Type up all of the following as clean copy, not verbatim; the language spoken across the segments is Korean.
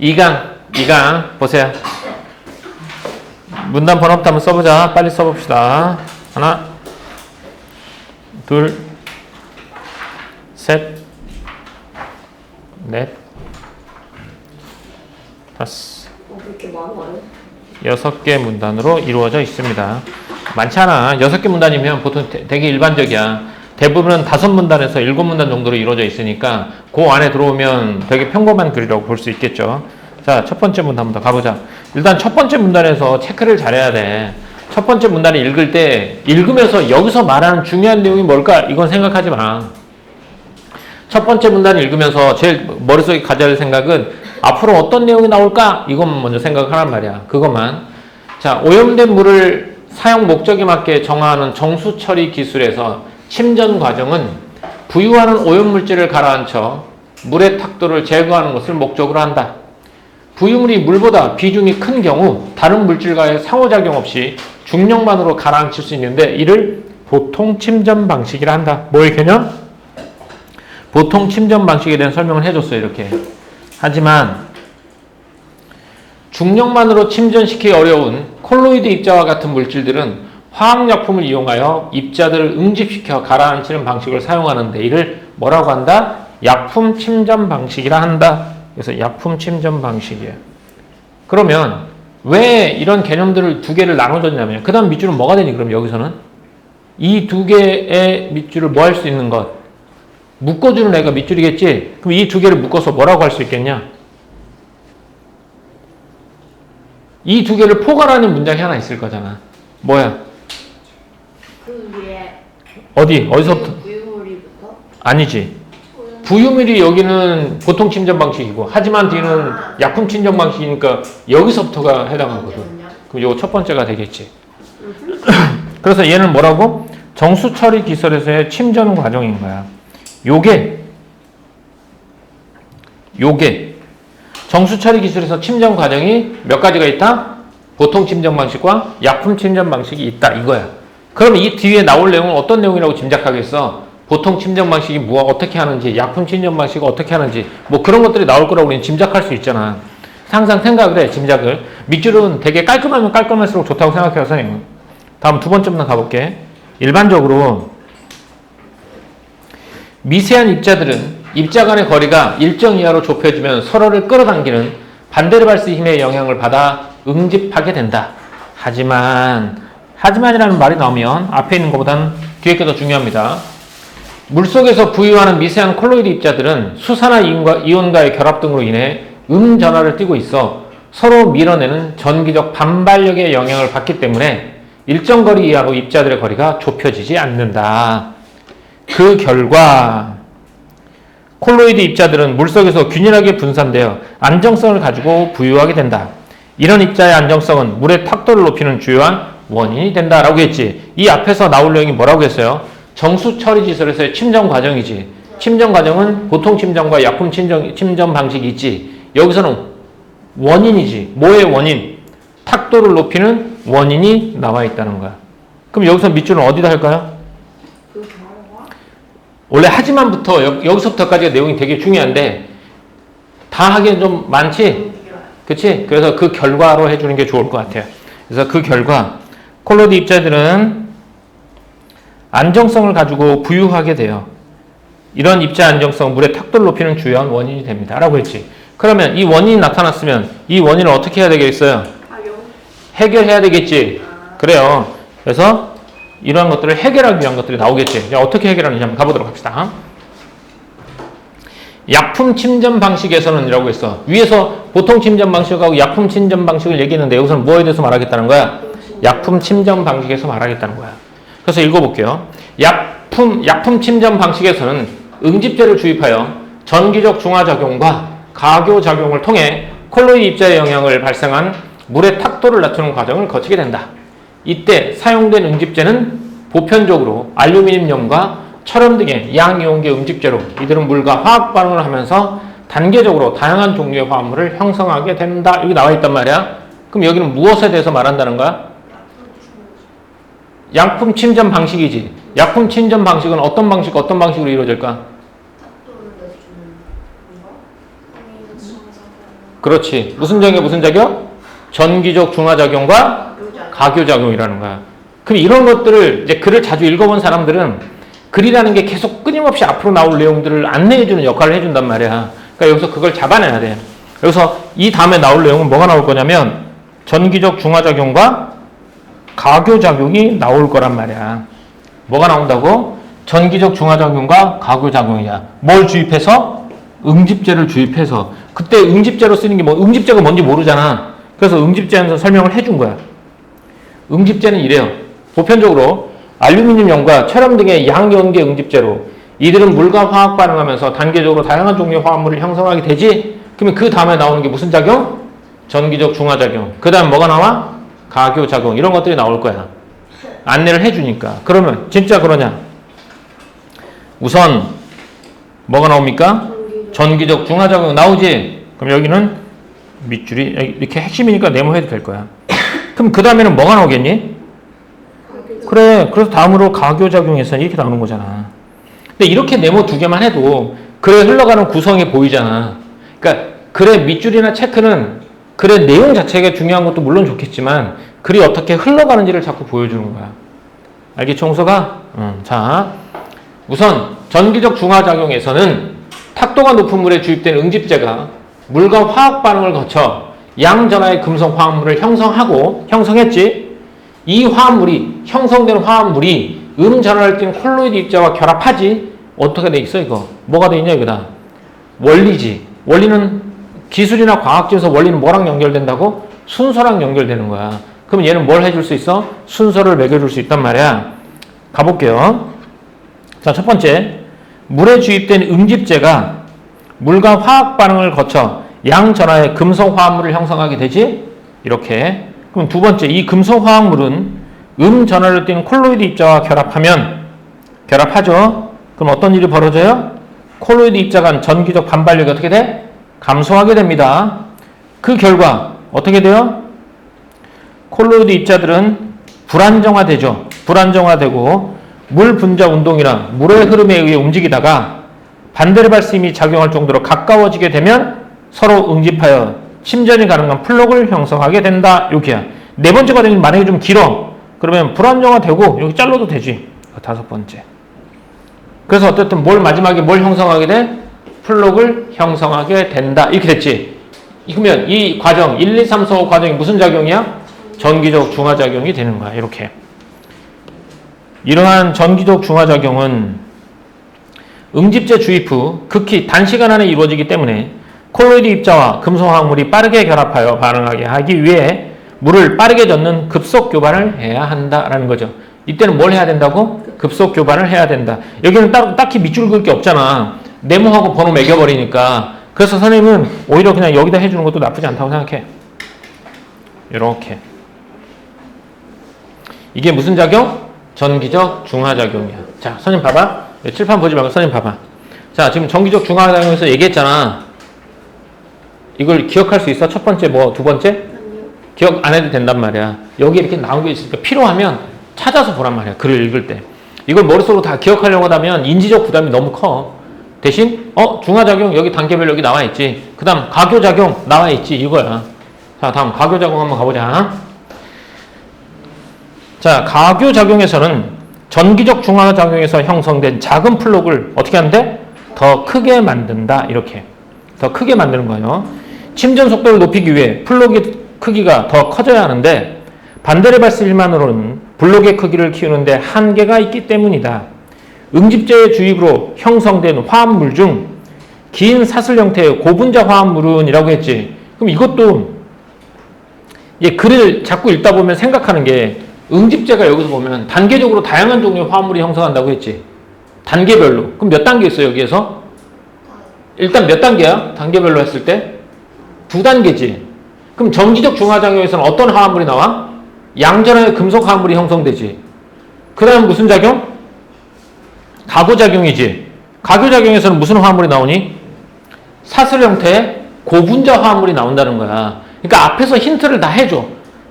2강 보세요. 문단 번호부터 한번 써보자. 빨리 써봅시다. 하나, 둘, 셋, 넷, 다섯, 그렇게 많아요? 6개 문단으로 이루어져 있습니다. 많지 않아. 6개 문단이면 보통 되게 일반적이야. 대부분은 5문단에서 7문단 정도로 이루어져 있으니까 그 안에 들어오면 되게 평범한 글이라고 볼 수 있겠죠. 자, 첫 번째 문단 한번 더 가보자. 일단 첫 번째 문단에서 체크를 잘해야 돼. 첫 번째 문단을 읽을 때 읽으면서 여기서 말하는 중요한 내용이 뭘까? 이건 생각하지 마. 첫 번째 문단을 읽으면서 제일 머릿속에 가져야 할 생각은 앞으로 어떤 내용이 나올까? 이것만 먼저 생각하란 말이야. 그것만. 자, 오염된 물을 사용 목적에 맞게 정화하는 정수 처리 기술에서 침전 과정은 부유하는 오염물질을 가라앉혀 물의 탁도를 제거하는 것을 목적으로 한다. 부유물이 물보다 비중이 큰 경우 다른 물질과의 상호작용 없이 중력만으로 가라앉힐 수 있는데 이를 보통 침전 방식이라 한다. 뭐의 개념? 보통 침전 방식에 대한 설명을 해줬어요. 이렇게. 하지만 중력만으로 침전시키기 어려운 콜로이드 입자와 같은 물질들은 화학약품을 이용하여 입자들을 응집시켜 가라앉히는 방식을 사용하는데 이를 뭐라고 한다? 약품 침전 방식이라 한다. 그래서 약품 침전 방식이에요. 그러면 왜 이런 개념들을 두 개를 나눠줬냐면 그 다음 밑줄은 뭐가 되니? 그럼 여기서는 이 두 개의 밑줄을 뭐 할 수 있는 것? 묶어주는 애가 밑줄이겠지? 그럼 이 두 개를 묶어서 뭐라고 할 수 있겠냐? 이 두 개를 포괄하는 문장이 하나 있을 거잖아. 뭐야? 그 위에 어디서부터? 부유물이부터? 아니지. 부유물이 여기는 보통 침전 방식이고 하지만 뒤는 약품 침전 방식이니까 여기서부터가 해당하거든. 그럼 요거 첫 번째가 되겠지. 그래서 얘는 뭐라고? 정수 처리 기술에서의 침전 과정인 거야. 요게 정수 처리 기술에서 침전 과정이 몇 가지가 있다? 보통 침전 방식과 약품 침전 방식이 있다 이거야. 그럼 이 뒤에 나올 내용은 어떤 내용이라고 짐작하겠어? 보통 침전 방식이 어떻게 하는지, 약품 침전 방식이 어떻게 하는지 뭐 그런 것들이 나올 거라고 우리는 짐작할 수 있잖아. 항상 생각을 해, 짐작을. 밑줄은 되게 깔끔하면 깔끔할수록 좋다고 생각해요, 선생님은. 다음 두 번째 문단 가볼게. 일반적으로 미세한 입자들은 입자 간의 거리가 일정 이하로 좁혀지면 서로를 끌어당기는 반데르발스 힘의 영향을 받아 응집하게 된다. 하지만이라는 말이 나오면 앞에 있는 것보다는 뒤에 게 더 중요합니다. 물속에서 부유하는 미세한 콜로이드 입자들은 수산화 이온과의 결합 등으로 인해 전하를 띠고 있어 서로 밀어내는 전기적 반발력의 영향을 받기 때문에 일정 거리 이하로 입자들의 거리가 좁혀지지 않는다. 그 결과 콜로이드 입자들은 물속에서 균일하게 분산되어 안정성을 가지고 부유하게 된다. 이런 입자의 안정성은 물의 탁도를 높이는 주요한 원인이 된다라고 했지. 이 앞에서 나올 내용이 뭐라고 했어요? 정수 처리 기술에서의 침전 과정이지. 침전 과정은 보통 침전과 약품 침전 방식이 있지. 여기서는 원인이지. 뭐의 원인? 탁도를 높이는 원인이 나와 있다는 거야. 그럼 여기서 밑줄은 어디다 할까요? 원래 하지만부터 여기서부터까지가 내용이 되게 중요한데 다 하기엔 좀 많지? 그치? 그래서 그 결과로 해주는 게 좋을 것 같아요. 그래서 그 결과 콜로이드 입자들은 안정성을 가지고 부유하게 돼요. 이런 입자 안정성, 물의 탁도를 높이는 주요한 원인이 됩니다. 라고 했지. 그러면 이 원인이 나타났으면 이 원인을 어떻게 해야 되겠어요? 해결해야 되겠지. 그래요. 그래서 이러한 것들을 해결하기 위한 것들이 나오겠지. 어떻게 해결하는지 한번 가보도록 합시다. 약품 침전 방식에서는 이라고 했어. 위에서 보통 침전 방식하고 약품 침전 방식을 얘기했는데 여기서는 뭐에 대해서 말하겠다는 거야? 약품 침전 방식에서 말하겠다는 거야. 그래서 읽어볼게요. 약품 침전 방식에서는 응집제를 주입하여 전기적 중화작용과 가교작용을 통해 콜로이드 입자의 영향을 발생한 물의 탁도를 낮추는 과정을 거치게 된다. 이때 사용된 응집제는 보편적으로 알루미늄염과 철염 등의 양이온계 응집제로 이들은 물과 화학 반응을 하면서 단계적으로 다양한 종류의 화합물을 형성하게 된다. 여기 나와 있단 말이야. 그럼 여기는 무엇에 대해서 말한다는 거야? 약품 침전 방식이지. 약품 침전 방식은 어떤 방식으로 이루어질까? 그렇지. 무슨 작용, 무슨 작용? 전기적 중화작용과 가교작용이라는 거야. 그럼 이런 것들을 이제 글을 자주 읽어본 사람들은 글이라는 게 계속 끊임없이 앞으로 나올 내용들을 안내해주는 역할을 해준단 말이야. 그러니까 여기서 그걸 잡아내야 돼. 여기서 이 다음에 나올 내용은 뭐가 나올 거냐면 전기적 중화작용과 가교작용이 나올 거란 말이야. 뭐가 나온다고? 전기적 중화작용과 가교작용이야. 뭘 주입해서? 응집제를 주입해서. 그때 응집제로 쓰는 게 뭐, 응집제가 뭔지 모르잖아. 그래서 응집제하면서 설명을 해준 거야. 응집제는 이래요. 보편적으로 알루미늄연과 철염 등의 양연계 응집제로 이들은 물과 화학 반응하면서 단계적으로 다양한 종류의 화합물을 형성하게 되지. 그러면 그 다음에 나오는 게 무슨 작용? 전기적 중화작용. 그 다음 뭐가 나와? 가교작용. 이런 것들이 나올 거야. 안내를 해주니까. 그러면 진짜 그러냐? 우선 뭐가 나옵니까? 전기적 중화작용 나오지? 그럼 여기는 밑줄이 이렇게 핵심이니까 네모해도 될 거야. 그럼 그 다음에는 뭐가 나오겠니? 그래. 그래서 다음으로 가교작용에서 이렇게 나오는 거잖아. 근데 이렇게 네모 두 개만 해도 글에 흘러가는 구성이 보이잖아. 그러니까 글의 밑줄이나 체크는 글의 내용 자체가 중요한 것도 물론 좋겠지만 글이 어떻게 흘러가는지를 자꾸 보여주는 거야. 알겠죠, 홍서가? 자, 우선 전기적 중화작용에서는 탁도가 높은 물에 주입된 응집제가 물과 화학 반응을 거쳐 양전하의 금속 화합물을 형성했지. 이 화합물이 형성된 화합물이 음전하를 띤 콜로이드 입자와 결합하지. 어떻게 돼 있어 이거? 뭐가 돼 있냐 이거다. 원리지. 원리는 기술이나 과학적에서 원리는 뭐랑 연결된다고? 순서랑 연결되는 거야. 그럼 얘는 뭘 해줄 수 있어? 순서를 매겨줄 수 있단 말이야. 가볼게요. 자, 첫 번째. 물에 주입된 응집제가 물과 화학 반응을 거쳐 양전하의 금속 화합물을 형성하게 되지. 이렇게. 그럼 두 번째. 이 금속 화합물은 음전하를 띤 콜로이드 입자와 결합하죠. 그럼 어떤 일이 벌어져요? 콜로이드 입자 간 전기적 반발력이 어떻게 돼? 감소하게 됩니다. 그 결과 어떻게 돼요? 콜로이드 입자들은 불안정화되죠. 불안정화되고 물 분자 운동이나 물의 흐름에 의해 움직이다가 반데르발스 힘이 작용할 정도로 가까워지게 되면 서로 응집하여 침전이 가능한 플럭을 형성하게 된다. 여기야. 네 번째 과정이 만약에 좀 길어. 그러면 불안정화되고 여기 잘라도 되지. 다섯 번째. 그래서 어쨌든 마지막에 뭘 형성하게 돼? 플럭을 형성하게 된다. 이렇게 됐지. 그러면 이 과정 1, 2, 3, 4, 5 과정이 무슨 작용이야? 전기적 중화작용이 되는 거야. 이렇게. 이러한 전기적 중화작용은 응집제 주입 후 극히 단시간 안에 이루어지기 때문에 콜로이드 입자와 금속화학물이 빠르게 결합하여 반응하게 하기 위해 물을 빠르게 젓는 급속 교반을 해야 한다라는 거죠. 이때는 뭘 해야 된다고? 급속 교반을 해야 된다. 여기는 딱히 밑줄 그을 게 없잖아. 네모하고 번호 매겨버리니까. 그래서 선생님은 오히려 그냥 여기다 해주는 것도 나쁘지 않다고 생각해. 이렇게. 이게 무슨 작용? 전기적 중화작용이야. 자, 선생님 봐봐. 칠판 보지 말고 선생님 봐봐. 자, 지금 전기적 중화작용에서 얘기했잖아. 이걸 기억할 수 있어? 첫 번째 뭐, 두 번째? 아니요. 기억 안 해도 된단 말이야. 여기 이렇게 나온 게 있으니까 필요하면 찾아서 보란 말이야. 글을 읽을 때. 이걸 머릿속으로 다 기억하려고 하면 인지적 부담이 너무 커. 대신 중화작용 여기 단계별 여기 나와 있지. 그 다음 가교작용 나와 있지. 이거야. 자, 다음 가교작용 한번 가보자. 자, 가교작용에서는 전기적 중화작용에서 형성된 작은 플럭을 어떻게 하는데? 더 크게 만든다. 이렇게. 더 크게 만드는 거예요. 침전 속도를 높이기 위해 플럭의 크기가 더 커져야 하는데 반데르발스 일만으로는 블록의 크기를 키우는데 한계가 있기 때문이다. 응집제의 주입으로 형성된 화합물 중 긴 사슬 형태의 고분자 화합물은 이라고 했지. 그럼 이것도 글을 자꾸 읽다 보면 생각하는 게 응집제가 여기서 보면 단계적으로 다양한 종류의 화합물이 형성한다고 했지. 단계별로. 그럼 몇 단계 있어 여기에서? 일단 몇 단계야? 단계별로 했을 때? 2단계지. 그럼 전기적 중화작용에서는 어떤 화합물이 나와? 양전하의 금속 화합물이 형성되지. 그 다음 무슨 작용? 가교작용이지. 가교작용에서는 무슨 화합물이 나오니? 사슬 형태의 고분자 화합물이 나온다는 거야. 그러니까 앞에서 힌트를 다 해줘.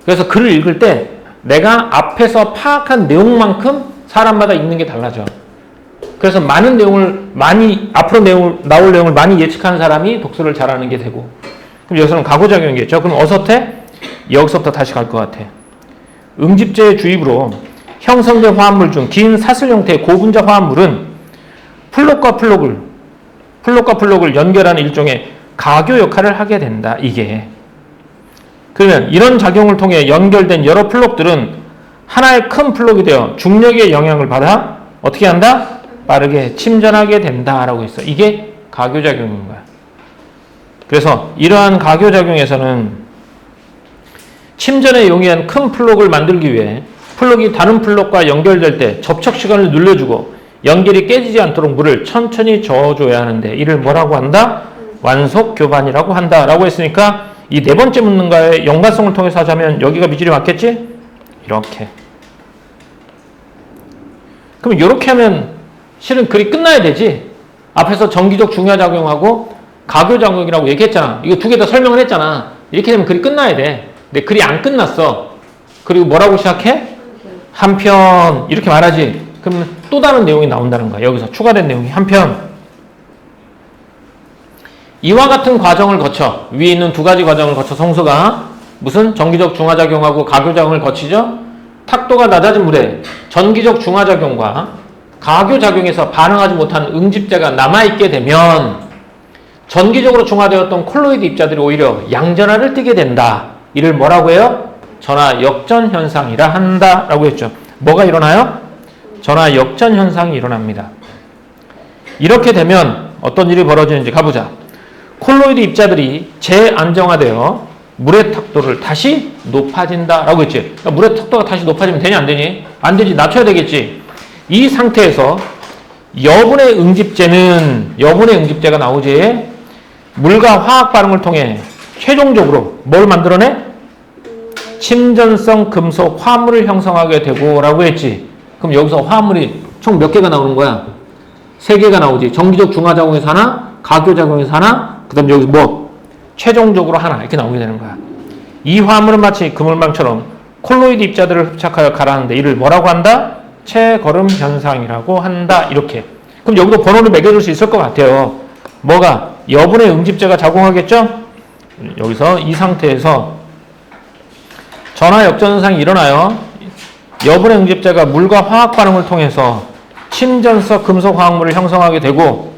그래서 글을 읽을 때 내가 앞에서 파악한 내용만큼 사람마다 읽는 게 달라져. 그래서 많은 내용을 앞으로 나올 내용을 많이 예측하는 사람이 독서를 잘하는 게 되고, 그럼 여기서는 가고작용이겠죠. 그럼 어서태? 여기서부터 다시 갈 것 같아. 응집제의 주입으로 형성된 화합물 중 긴 사슬 형태의 고분자 화합물은 플록과 플록을 연결하는 일종의 가교 역할을 하게 된다. 이게. 그러면 이런 작용을 통해 연결된 여러 플록들은 하나의 큰 플록이 되어 중력의 영향을 받아 어떻게 한다? 빠르게 침전하게 된다라고 했어. 이게 가교작용인 거야. 그래서 이러한 가교작용에서는 침전에 용이한 큰 플록을 만들기 위해 플록이 다른 플록과 연결될 때 접촉 시간을 늘려주고 연결이 깨지지 않도록 물을 천천히 저어줘야 하는데 이를 뭐라고 한다? 완속 교반이라고 한다라고 했으니까 이 네 번째 문과의 연관성을 통해서 하자면 여기가 밑줄이 맞겠지? 이렇게. 그럼 이렇게 하면 실은 글이 끝나야 되지. 앞에서 전기적 중화작용하고 가교작용이라고 얘기했잖아. 이거 두 개 다 설명을 했잖아. 이렇게 되면 글이 끝나야 돼. 근데 글이 안 끝났어. 그리고 뭐라고 시작해? 한편 이렇게 말하지. 그러면 또 다른 내용이 나온다는 거야. 여기서 추가된 내용이 한편. 이와 같은 과정을 거쳐 위에 있는 두 가지 과정을 거쳐 성소가 무슨 전기적 중화작용하고 가교작용을 거치죠. 탁도가 낮아진 물에 전기적 중화작용과 가교작용에서 반응하지 못한 응집제가 남아있게 되면 전기적으로 중화되었던 콜로이드 입자들이 오히려 양전하를 띠게 된다. 이를 뭐라고 해요? 전하 역전 현상이라 한다라고 했죠. 뭐가 일어나요? 전하 역전 현상이 일어납니다. 이렇게 되면 어떤 일이 벌어지는지 가보자. 콜로이드 입자들이 재안정화되어 물의 탁도를 다시 높아진다라고 했지. 그러니까 물의 탁도가 다시 높아지면 되냐 안 되니? 안 되지. 낮춰야 되겠지. 이 상태에서 여분의 응집제가 나오지. 물과 화학 반응을 통해 최종적으로 뭘 만들어내? 침전성 금속 화합물을 형성하게 되고 라고 했지. 그럼 여기서 화합물이 총 몇 개가 나오는 거야? 3개가 나오지. 전기적 중화작용에서 하나, 가교작용에서 하나, 그 다음 여기서 뭐? 최종적으로 하나 이렇게 나오게 되는 거야. 이 화합물은 마치 그물망처럼 콜로이드 입자들을 흡착하여 가라앉는데 이를 뭐라고 한다? 채걸음 현상이라고 한다. 이렇게. 그럼 여기도 번호를 매겨줄 수 있을 것 같아요. 뭐가? 여분의 응집제가 작용하겠죠? 여기서 이 상태에서 전하 역전 현상이 일어나요. 여분의 응집제가 물과 화학 반응을 통해서 침전성 금속 화학물을 형성하게 되고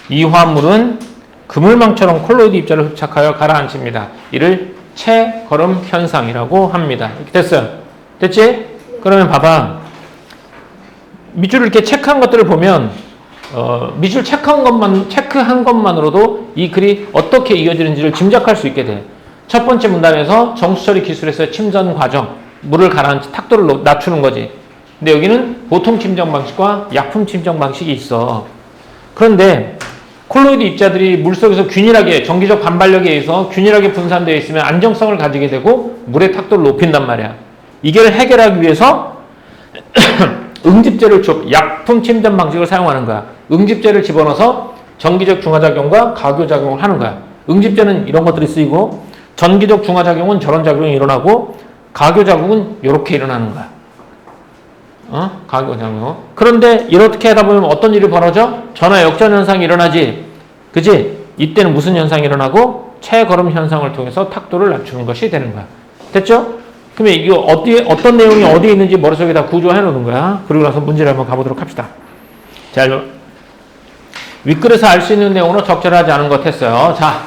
이 화합물은 그물망처럼 콜로이드 입자를 흡착하여 가라앉힙니다. 이를 채걸음 현상이라고 합니다. 이렇게 됐어요. 됐지? 그러면 봐봐. 밑줄을 이렇게 체크한 것들을 보면 밑줄 체크한 것만으로도 이 글이 어떻게 이어지는지를 짐작할 수 있게 돼. 첫 번째 문단에서 정수처리 기술에서의 침전 과정, 물을 가라앉히 탁도를 낮추는 거지. 근데 여기는 보통 침전 방식과 약품 침전 방식이 있어. 그런데 콜로이드 입자들이 물속에서 균일하게 전기적 반발력에 의해서 균일하게 분산되어 있으면 안정성을 가지게 되고 물의 탁도를 높인단 말이야. 이걸 해결하기 위해서 응집제를 약품 침전 방식을 사용하는 거야. 응집제를 집어넣어서 전기적 중화작용과 가교작용을 하는 거야. 응집제는 이런 것들이 쓰이고 전기적 중화작용은 저런 작용이 일어나고 가교작용은 이렇게 일어나는 거야. 가교작용. 그런데 이렇게 하다 보면 어떤 일이 벌어져? 전하 역전 현상이 일어나지. 그지? 이때는 무슨 현상이 일어나고? 채걸음 현상을 통해서 탁도를 낮추는 것이 되는 거야. 됐죠? 그러면 이게 어떤 내용이 어디에 있는지 머릿속에 다 구조해 놓는 거야. 그리고 나서 문제를 한번 가보도록 합시다. 자, 윗글에서 알 수 있는 내용으로 적절하지 않은 것 했어요. 자,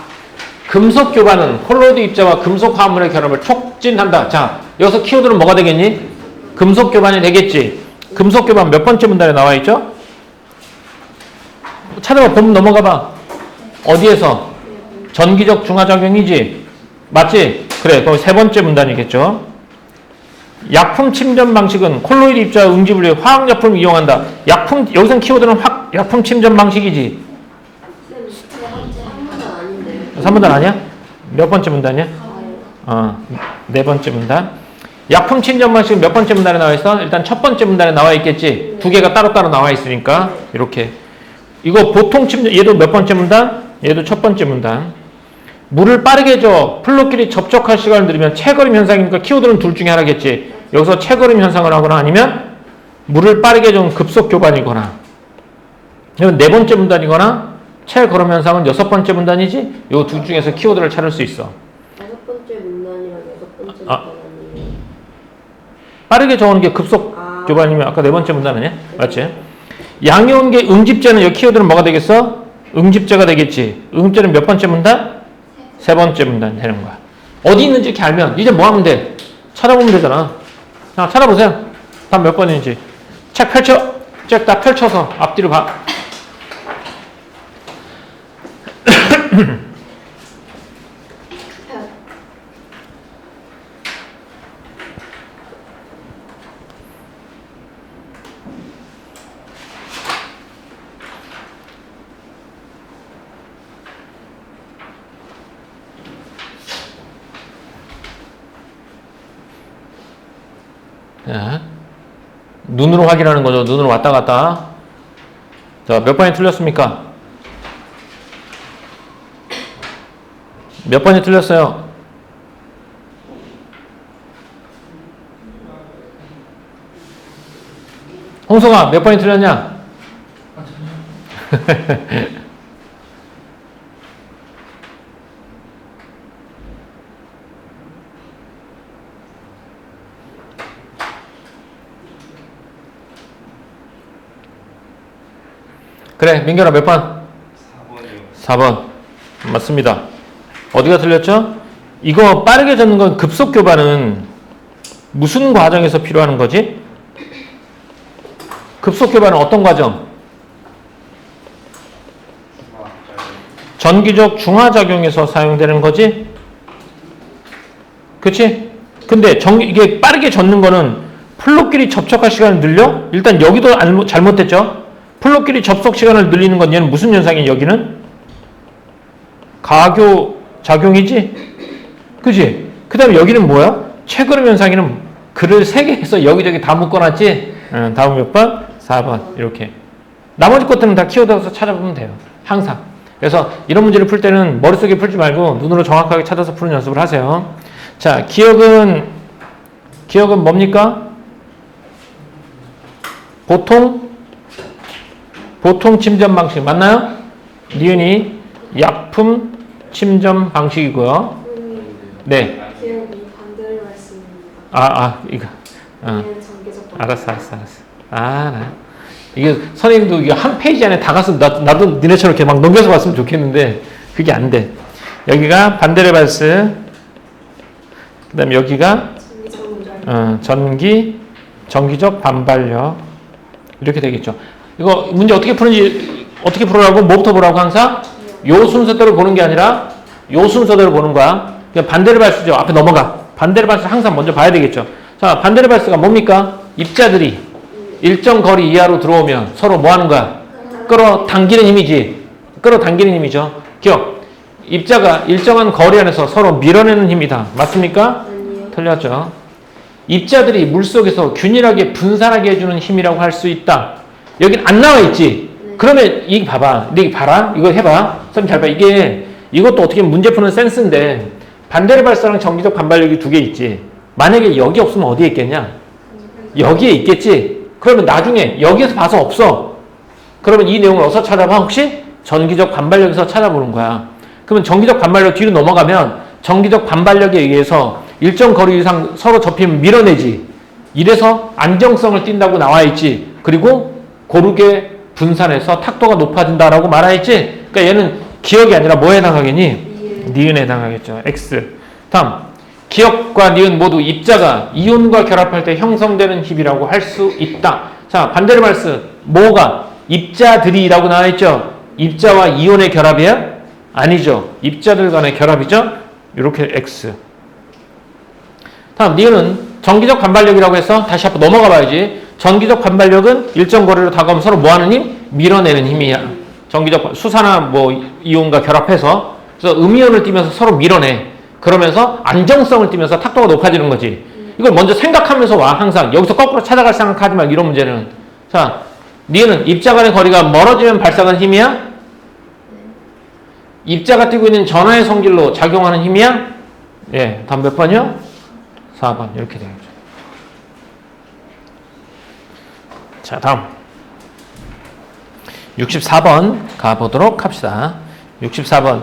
금속 교반은 콜로이드 입자와 금속 화합물의 결합을 촉진한다. 자, 여기서 키워드는 뭐가 되겠니? 금속 교반이 되겠지. 금속 교반 몇 번째 문단에 나와 있죠? 찾아봐. 봄 넘어가 봐. 어디에서? 전기적 중화작용이지. 맞지? 그래. 그럼 세 번째 문단이겠죠. 약품 침전 방식은 콜로이드 입자 응집을 위해 화학약품을 이용한다. 여기선 키워드는 약품 침전 방식이지. 3문단 아닌데. 3문단 아니야? 몇 번째 문단이야? 네 번째 문단. 약품 침전 방식은 몇 번째 문단에 나와 있어? 일단 첫 번째 문단에 나와 있겠지. 두 개가 따로따로 나와 있으니까 이렇게. 이거 보통 침전, 얘도 몇 번째 문단? 얘도 첫 번째 문단. 물을 빠르게 줘. 플록끼리 접촉할 시간을 늘리면 채걸음 현상이니까 키워드는 둘 중에 하나겠지. 여기서 채걸음 현상을 하거나 아니면 물을 빠르게 준 급속 교반이거나. 이건 네 번째 문단이거나 체걸음 현상은 여섯 번째 문단이지? 요 둘 중에서 키워드를 찾을 수 있어. 다섯 번째 문단이랑 여섯 번째 아. 문단이. 빠르게 적어놓은 게 급속 교반이면 아까 네 번째 문단 아니야? 맞지? 양이 온 게 응집제는 여기 키워드는 뭐가 되겠어? 응집제가 되겠지. 응집제는 몇 번째 문단? 세 번째 문단 되는 거야. 어디 있는지 이렇게 알면 이제 뭐 하면 돼? 찾아보면 되잖아. 자, 찾아보세요. 답 몇 번인지. 책 펼쳐. 책 다 펼쳐서 앞뒤로 봐. 자, 눈으로 확인하는 거죠. 눈으로 왔다 갔다. 자, 몇 번이 틀렸습니까? 몇 번이 틀렸어요? 홍석아, 몇 번이 틀렸냐? 그래, 민결아 몇 번? 4번이요. 4번. 맞습니다. 어디가 틀렸죠? 이거 빠르게 적는 건 급속 교반은 무슨 과정에서 필요한 거지? 급속 교반은 어떤 과정? 전기적 중화작용에서 사용되는 거지? 그치? 근데 이게 빠르게 젓는 거는 플롯끼리 접촉할 시간을 늘려? 일단 여기도 잘못됐죠? 플롯끼리 접속 시간을 늘리는 건 얘는 무슨 현상이야? 여기는? 가교 작용이지? 그지? 그 다음에 여기는 뭐야? 체그름 현상에는 글을 3개 해서 여기저기 다 묶어놨지? 다음 몇 번? 4번. 이렇게. 나머지 것들은 다 키워드에서 찾아보면 돼요. 항상. 그래서 이런 문제를 풀 때는 머릿속에 풀지 말고 눈으로 정확하게 찾아서 푸는 연습을 하세요. 자, 기억은 뭡니까? 보통 침전 방식 맞나요? 니은이 약품 침전 방식이고요. 네. 기억이 반대를 말씀입니다. 이거. 얘는 전개적 방식. 알았어. 이게 선생님도 이게 한 페이지 안에 다 갔으면 나도 니네처럼 이렇게 막 넘겨서 봤으면 좋겠는데 그게 안 돼. 여기가 반데르발스. 그 다음에 여기가 전기적 반발력. 이렇게 되겠죠. 이거 문제 어떻게 풀으라고? 뭐부터 보라고 항상? 요 순서대로 보는 게 아니라 요 순서대로 보는 거야. 그냥 반데르발스죠. 앞에 넘어가. 반데르발스 항상 먼저 봐야 되겠죠. 자, 반데르발스가 뭡니까? 입자들이 일정 거리 이하로 들어오면 서로 뭐 하는 거야? 끌어당기는 힘이지. 끌어당기는 힘이죠. 기억. 입자가 일정한 거리 안에서 서로 밀어내는 힘이다. 맞습니까? 아니요. 틀렸죠. 입자들이 물속에서 균일하게 분산하게 해주는 힘이라고 할 수 있다. 여긴 안 나와 있지? 그러면 이거 봐봐. 이거 해봐. 선생님 잘 봐. 이것도 어떻게 보면 문제 푸는 센스인데 반데르발스랑 전기적 반발력이 두 개 있지. 만약에 여기 없으면 어디에 있겠냐? 여기에 있겠지? 그러면 나중에 여기에서 봐서 없어. 그러면 이 내용을 어디서 찾아봐? 혹시? 전기적 반발력에서 찾아보는 거야. 그러면 전기적 반발력 뒤로 넘어가면 전기적 반발력에 의해서 일정 거리 이상 서로 접히면 밀어내지. 이래서 안정성을 띈다고 나와 있지. 그리고 고르게 분산해서 탁도가 높아진다라고 말하 있지. 그러니까 얘는 기억이 아니라 뭐에 해당하겠니? 니은에 해당하겠죠. X. 다음. 기억과 니은 모두 입자가 이온과 결합할 때 형성되는 힘이라고 할 수 있다. 자, 반데르발스. 뭐가? 입자들이라고 나와 있죠. 입자와 이온의 결합이야? 아니죠. 입자들 간의 결합이죠. 이렇게 X. 다음 니은은 전기적 반발력이라고 해서 다시 한번 넘어가 봐야지. 전기적 반발력은 일정 거리로 다가오면 서로 뭐 하는 힘? 밀어내는 힘이야. 수산화 이온과 결합해서 그래서 음이온을 띠면서 서로 밀어내. 그러면서 안정성을 띠면서 탁도가 높아지는 거지. 이걸 먼저 생각하면서 와. 항상 여기서 거꾸로 찾아갈 생각하지 말고 이런 문제는. 자, 니은은 입자 간의 거리가 멀어지면 발생하는 힘이야? 입자가 띄고 있는 전하의 성질로 작용하는 힘이야? 예, 다음 몇 번이요? 4번 이렇게 되겠죠. 자, 다음 64번 가보도록 합시다. 64번.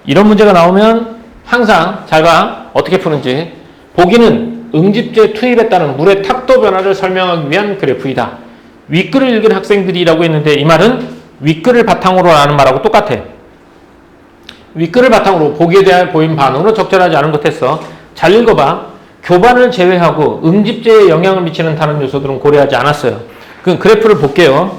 이런 문제가 나오면 항상 잘 봐. 어떻게 푸는지. 보기는 응집제 투입에 따른 물의 탁도 변화를 설명하기 위한 그래프이다. 윗글을 읽은 학생들이라고 했는데 이 말은 윗글을 바탕으로 하는 말하고 똑같아. 윗글을 바탕으로 보기에 대한 보인 반응으로 적절하지 않은 것 했어. 잘 읽어봐. 교반을 제외하고 응집제에 영향을 미치는 다른 요소들은 고려하지 않았어요. 그럼 그래프를 볼게요.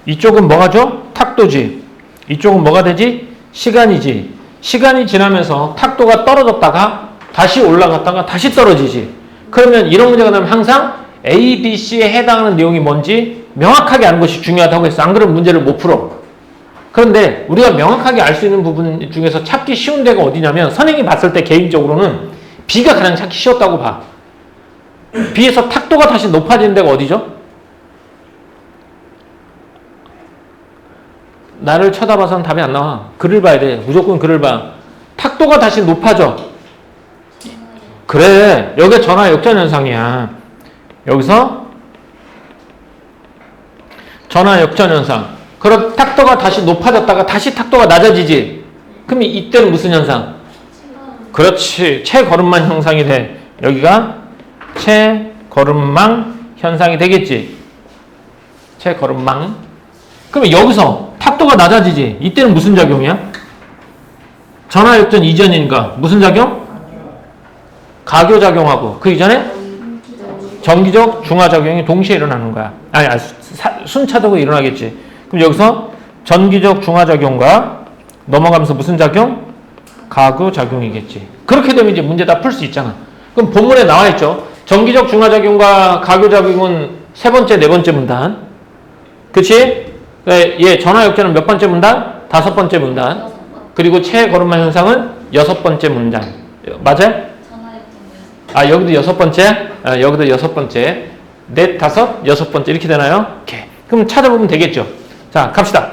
이쪽은 뭐가죠? 탁도지. 이쪽은 뭐가 되지? 시간이지. 시간이 지나면서 탁도가 떨어졌다가 다시 올라갔다가 다시 떨어지지. 그러면 이런 문제가 나면 항상 A, B, C에 해당하는 내용이 뭔지 명확하게 아는 것이 중요하다고 했어. 안 그러면 문제를 못 풀어. 그런데 우리가 명확하게 알 수 있는 부분 중에서 찾기 쉬운 데가 어디냐면 선생님이 봤을 때 개인적으로는 B가 가장 찾기 쉬웠다고 봐. B에서 탁도가 다시 높아지는 데가 어디죠? 나를 쳐다봐서는 답이 안 나와. 글을 봐야 돼. 무조건 글을 봐. 탁도가 다시 높아져. 그래. 여기가 전화 역전 현상이야. 여기서 전화 역전 현상. 그럼 탁도가 다시 높아졌다가 다시 탁도가 낮아지지. 그럼 이때는 무슨 현상? 그렇지. 채걸음망 현상이 돼. 여기가 채걸음망 현상이 되겠지. 채걸음망. 그러면 여기서 탁도가 낮아지지. 이때는 무슨 작용이야? 전화 역전 이전인가? 무슨 작용? 가교작용하고 그 이전에 전기적 중화작용이 동시에 일어나는 거야. 아니 순차적으로 일어나겠지. 그럼 여기서 전기적 중화작용과 넘어가면서 무슨 작용? 가교작용이겠지. 그렇게 되면 이제 문제 다 풀 수 있잖아. 그럼 본문에 나와 있죠. 전기적 중화작용과 가교작용은 세 번째, 네 번째 문단. 그치? 얘 전화 역전은 몇 번째 문단? 다섯 번째 문단. 그리고 채걸음망 현상은 여섯 번째 문단. 맞아요? 아, 여기도 여섯 번째? 아, 여기도 여섯 번째. 넷, 다섯, 여섯 번째. 이렇게 되나요? 오케이. 그럼 찾아보면 되겠죠. 자, 갑시다.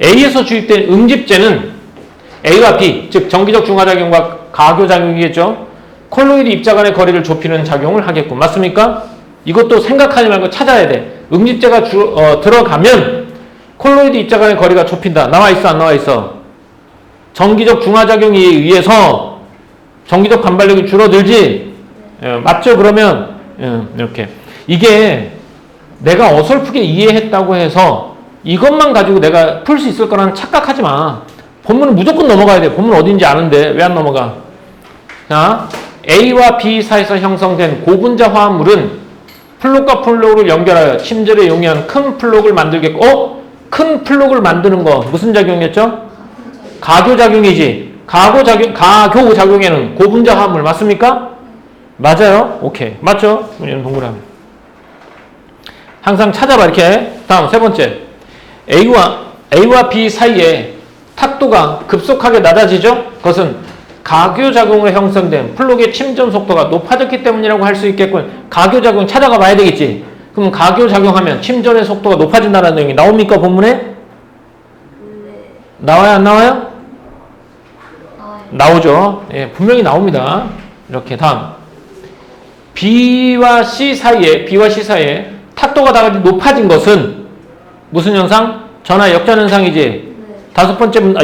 A에서 주입된 응집제는 A와 B, 즉 전기적 중화작용과 가교작용이겠죠. 콜로이드 입자 간의 거리를 좁히는 작용을 하겠고. 맞습니까? 이것도 생각하지 말고 찾아야 돼. 응집제가 들어가면 콜로이드 입자 간의 거리가 좁힌다. 나와 있어, 안 나와 있어? 전기적 중화작용에 의해서 전기적 반발력이 줄어들지? 맞죠? 그러면 이렇게 이게 내가 어설프게 이해했다고 해서 이것만 가지고 내가 풀 수 있을 거라는 착각하지 마. 본문은 무조건 넘어가야 돼. 본문 어딘지 아는데 왜 안 넘어가? 자, A와 B 사이에서 형성된 고분자 화합물은 플록과 플록을 연결하여 침전에 용이한 큰 플록을 만들겠고, 큰 플록을 만드는 거 무슨 작용이었죠? 가교작용이지. 가교작용에는 고분자 화합물 맞습니까? 맞아요? 오케이. 맞죠? 이런 동그라미. 항상 찾아봐, 이렇게. 다음, 세 번째. A와 B 사이에 탁도가 급속하게 낮아지죠? 그것은 가교작용으로 형성된 플록의 침전 속도가 높아졌기 때문이라고 할 수 있겠군. 가교작용 찾아가 봐야 되겠지? 그럼 가교작용하면 침전의 속도가 높아진다는 내용이 나옵니까, 본문에? 네. 나와요, 안 나와요? 나오죠. 예, 분명히 나옵니다. 이렇게 다음. B와 C 사이에 탁도가 다 높아진 것은 무슨 현상? 전화 역전 현상이지. 네.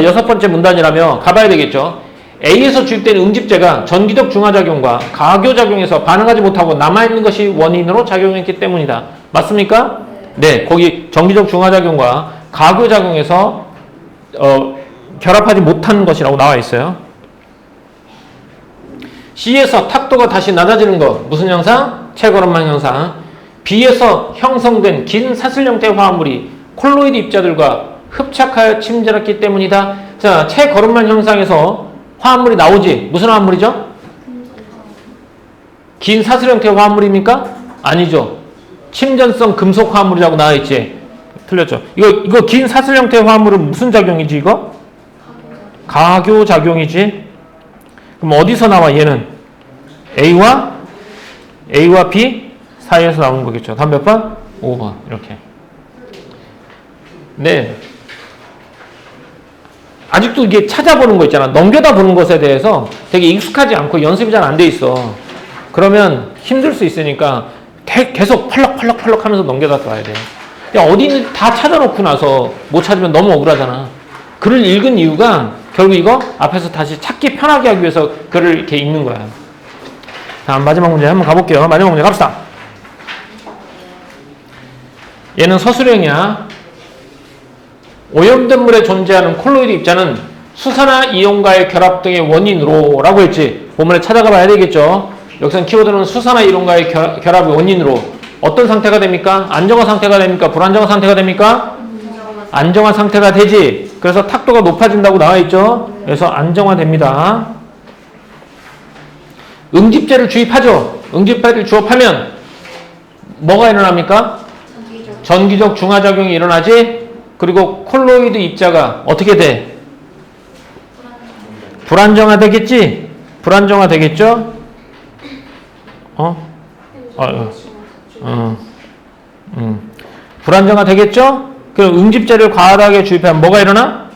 여섯 번째 문단이라며 가봐야 되겠죠. A에서 주입된 응집제가 전기적 중화작용과 가교작용에서 반응하지 못하고 남아있는 것이 원인으로 작용했기 때문이다. 맞습니까? 네, 거기 전기적 중화작용과 가교작용에서 결합하지 못하는 것이라고 나와 있어요. C에서 탁도가 다시 낮아지는 것 무슨 현상? 채걸음망 현상. B에서 형성된 긴 사슬 형태의 화합물이 콜로이드 입자들과 흡착하여 침전했기 때문이다. 자, 채걸음망 현상에서 화합물이 나오지. 무슨 화합물이죠? 긴 사슬 형태의 화합물입니까? 아니죠. 침전성 금속 화합물이라고 나와 있지. 틀렸죠. 이거 긴 사슬 형태의 화합물은 무슨 작용이지, 이거? 가교작용이지. 그럼 어디서 나와, 얘는? A와 B 사이에서 나오는 거겠죠. 다음 몇 번? 5번. 이렇게. 네. 아직도 이게 찾아보는 거 있잖아. 넘겨다 보는 것에 대해서 되게 익숙하지 않고 연습이 잘 안 돼 있어. 그러면 힘들 수 있으니까 계속 펄럭펄럭 하면서 넘겨다 봐야 돼. 근데 어디 있는지 다 찾아놓고 나서 못 찾으면 너무 억울하잖아. 글을 읽은 이유가 결국 이거 앞에서 다시 찾기 편하게 하기 위해서 글을 이렇게 읽는 거야. 다음 마지막 문제 한번 가볼게요. 마지막 문제 갑시다. 얘는 서술형이야. 오염된 물에 존재하는 콜로이드 입자는 수산화 이온과의 결합 등의 원인으로 라고 했지. 본문에 찾아가 봐야 되겠죠. 여기서는 키워드는 수산화 이온과의 결합의 원인으로 어떤 상태가 됩니까? 안정화 상태가 됩니까? 불안정화 상태가 됩니까? 안정화 상태가 되지. 그래서 탁도가 높아진다고 나와 있죠. 그래서 안정화됩니다. 응집제를 주입하죠. 응집제를 주입하면 뭐가 일어납니까? 전기적 중화작용이 일어나지. 그리고 콜로이드 입자가 어떻게 돼? 불안정화 되겠지? 불안정화 되겠죠? 불안정화 되겠죠? 그럼 응집제를 과다하게 주입하면 뭐가 일어나?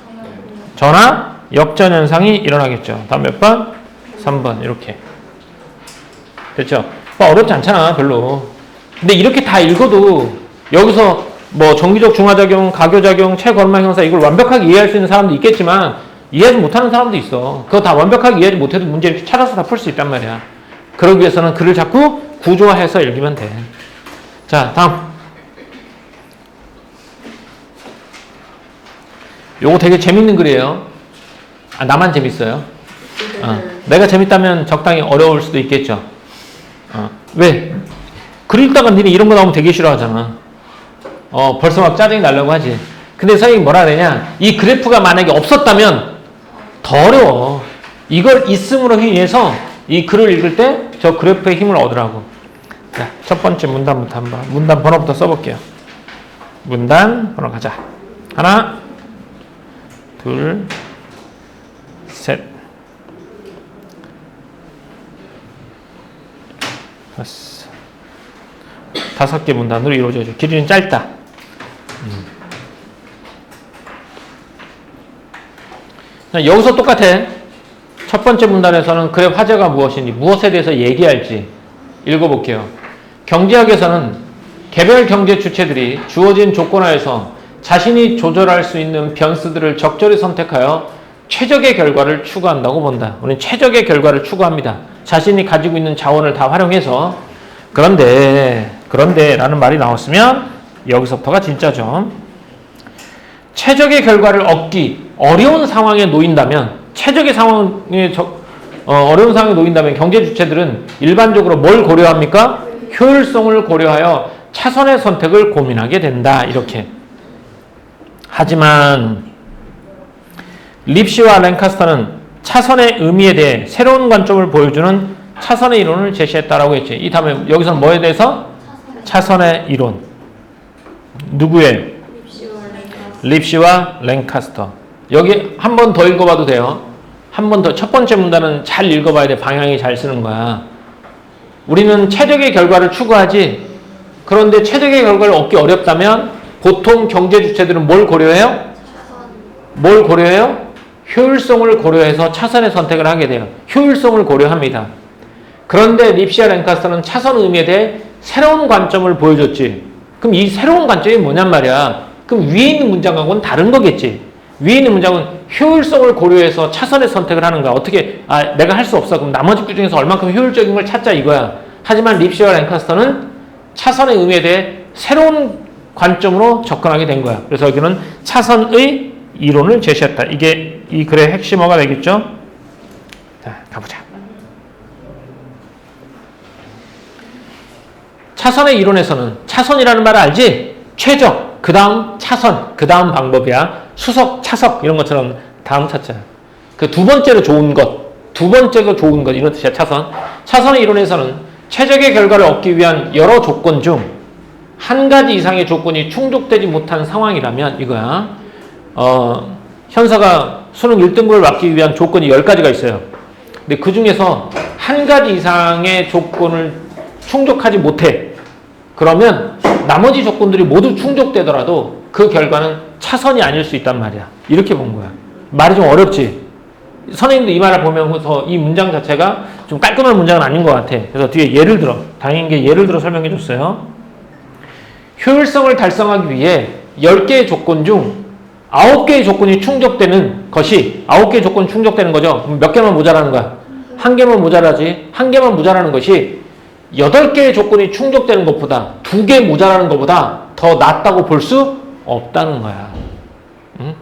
전하 역전 현상이 일어나겠죠. 다음 몇 번? 3번 이렇게. 됐죠? 어렵지 않잖아 별로. 근데 이렇게 다 읽어도 여기서 뭐 전기적 중화작용, 가교작용, 체걸망 형사 이걸 완벽하게 이해할 수 있는 사람도 있겠지만 이해하지 못하는 사람도 있어. 그거 다 완벽하게 이해하지 못해도 문제 이렇게 찾아서 다 풀 수 있단 말이야. 그러기 위해서는 글을 자꾸 구조화해서 읽으면 돼. 자, 다음. 요거 되게 재밌는 글이에요. 아, 나만 재밌어요? 내가 재밌다면 적당히 어려울 수도 있겠죠. 왜? 글 읽다가 니네 이런 거 나오면 되게 싫어하잖아. 벌써 막 짜증이 나려고 하지. 근데 선생님이 뭐라 그러냐? 이 그래프가 만약에 없었다면 더 어려워. 이걸 있음으로 인해서 이 글을 읽을 때 저 그래프의 힘을 얻으라고. 자, 첫 번째 문단부터 한번. 문단 번호부터 써볼게요. 문단 번호 가자. 하나, 둘, 셋, 다섯 개 문단으로 이루어져요. 길이는 짧다. 여기서 똑같아. 첫 번째 문단에서는 그의 화제가 무엇인지, 무엇에 대해서 얘기할지 읽어볼게요. 경제학에서는 개별 경제 주체들이 주어진 조건하에서 자신이 조절할 수 있는 변수들을 적절히 선택하여 최적의 결과를 추구한다고 본다. 우리는 최적의 결과를 추구합니다. 자신이 가지고 있는 자원을 다 활용해서. 그런데 라는 말이 나왔으면 여기서부터가 진짜죠. 최적의 결과를 얻기 어려운 상황에 놓인다면 어려운 상황에 놓인다면 경제 주체들은 일반적으로 뭘 고려합니까? 효율성을 고려하여 차선의 선택을 고민하게 된다. 이렇게. 하지만 립시와 랭카스터는 차선의 의미에 대해 새로운 관점을 보여주는 차선의 이론을 제시했다라고 했지. 이 다음에 여기서는 뭐에 대해서? 차선의 이론. 누구의? 립시와 랭카스터. 여기 한 번 더 읽어봐도 돼요. 한 번 더. 첫 번째 문단은 잘 읽어봐야 돼. 방향이 잘 쓰는 거야. 우리는 최적의 결과를 추구하지. 그런데 최적의 결과를 얻기 어렵다면 보통 경제 주체들은 뭘 고려해요? 뭘 고려해요? 효율성을 고려해서 차선의 선택을 하게 돼요. 효율성을 고려합니다. 그런데 립시와 랭카스터는 차선 의미에 대해 새로운 관점을 보여줬지. 그럼 이 새로운 관점이 뭐냔 말이야. 그럼 위에 있는 문장하고는 다른 거겠지. 위에 있는 문장은 효율성을 고려해서 차선의 선택을 하는 거야. 어떻게? 내가 할 수 없어. 그럼 나머지 句 중에서 얼만큼 효율적인 걸 찾자 이거야. 하지만 립시와 랭카스터는 차선의 의미에 대해 새로운 관점으로 접근하게 된 거야. 그래서 여기는 차선의 이론을 제시했다. 이게 이 글의 핵심어가 되겠죠? 자, 가보자. 차선의 이론에서는 차선이라는 말을 알지? 최적, 그 다음 차선, 그 다음 방법이야. 수석, 차석 이런 것처럼 다음 차자. 그 두 번째로 좋은 것, 두 번째가 좋은 것 이런 뜻이야. 차선. 차선의 이론에서는 최적의 결과를 얻기 위한 여러 조건 중 한 가지 이상의 조건이 충족되지 못한 상황이라면 이거야. 현사가 수능 1등급을 받기 위한 조건이 10가지가 있어요. 근데 그 중에서 한 가지 이상의 조건을 충족하지 못해. 그러면 나머지 조건들이 모두 충족되더라도 그 결과는 차선이 아닐 수 있단 말이야. 이렇게 본 거야. 말이 좀 어렵지? 선생님도 이 말을 보면서 이 문장 자체가 좀 깔끔한 문장은 아닌 것 같아. 그래서 뒤에 예를 들어, 다행인 게 예를 들어 설명해 줬어요. 효율성을 달성하기 위해 10개의 조건 중 9개의 조건이 충족되는 것이 9개의 조건이 충족되는 거죠. 그럼 몇 개만 모자라는 거야? 한 개만 모자라지. 한 개만 모자라는 것이 8개의 조건이 충족되는 것보다 2개 모자라는 것보다 더 낫다고 볼 수 없다는 거야. 응?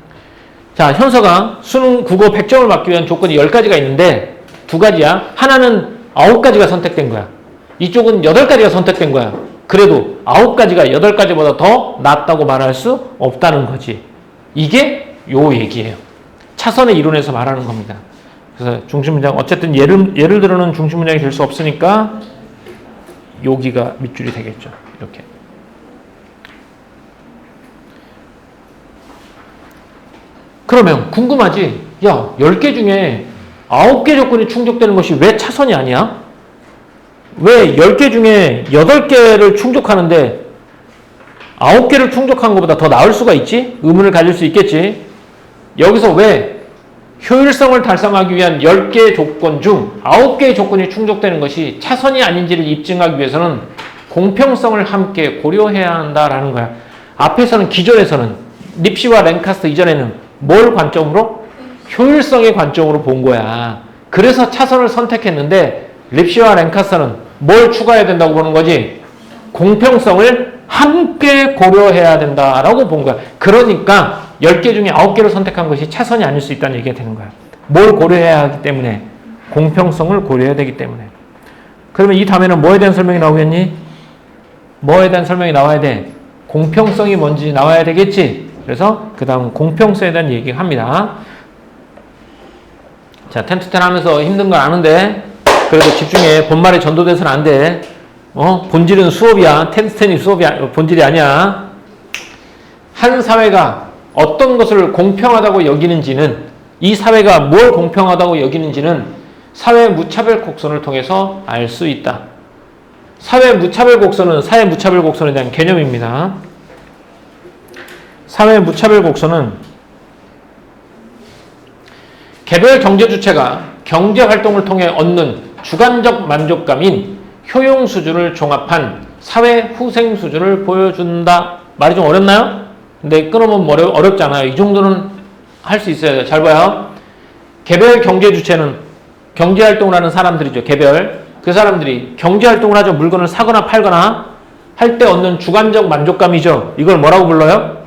자, 현서가 수능 국어 100점을 받기 위한 조건이 10가지가 있는데 2가지야. 하나는 9가지가 선택된 거야. 이쪽은 8가지가 선택된 거야. 그래도 9가지가 8가지보다 더 낫다고 말할 수 없다는 거지. 이게 요 얘기예요. 차선의 이론에서 말하는 겁니다. 그래서 중심문장, 어쨌든 예를 들어는 중심문장이 될 수 없으니까 여기가 밑줄이 되겠죠. 이렇게. 그러면 궁금하지? 야, 10개 중에 9개 조건이 충족되는 것이 왜 차선이 아니야? 왜 10개 중에 8개를 충족하는데 9개를 충족한 것보다 더 나을 수가 있지? 의문을 가질 수 있겠지? 여기서 왜 효율성을 달성하기 위한 10개의 조건 중 9개의 조건이 충족되는 것이 차선이 아닌지를 입증하기 위해서는 공평성을 함께 고려해야 한다라는 거야. 앞에서는 기존에서는 립시와 랭카스터 이전에는 뭘 관점으로? 효율성의 관점으로 본 거야. 그래서 차선을 선택했는데 립시와 랭카스터는 뭘 추가해야 된다고 보는 거지? 공평성을 함께 고려해야 된다라고 본 거야. 그러니까 10개 중에 9개를 선택한 것이 차선이 아닐 수 있다는 얘기가 되는 거야. 뭘 고려해야 하기 때문에? 공평성을 고려해야 되기 때문에. 그러면 이 다음에는 뭐에 대한 설명이 나오겠니? 뭐에 대한 설명이 나와야 돼? 공평성이 뭔지 나와야 되겠지? 그래서 그 다음 공평성에 대한 얘기합니다. 자, 10-10 하면서 힘든 건 아는데 그래도 집중해. 본말에 전도돼서는 안 돼. 본질은 수업이야. 10-10이 수업이야. 본질이 아니야. 한 사회가 어떤 것을 공평하다고 여기는지는, 이 사회가 뭘 공평하다고 여기는지는 사회 무차별 곡선을 통해서 알 수 있다. 사회 무차별 곡선은 사회 무차별 곡선에 대한 개념입니다. 사회 무차별 곡선은 개별 경제 주체가 경제 활동을 통해 얻는 주관적 만족감인 효용 수준을 종합한 사회 후생 수준을 보여준다. 말이 좀 어렵나요? 근데 끊어보면 어렵잖아요. 이 정도는 할 수 있어야 돼요. 잘 봐요. 개별 경제 주체는 경제 활동을 하는 사람들이죠. 개별. 그 사람들이 경제 활동을 하죠. 물건을 사거나 팔거나 할 때 얻는 주관적 만족감이죠. 이걸 뭐라고 불러요?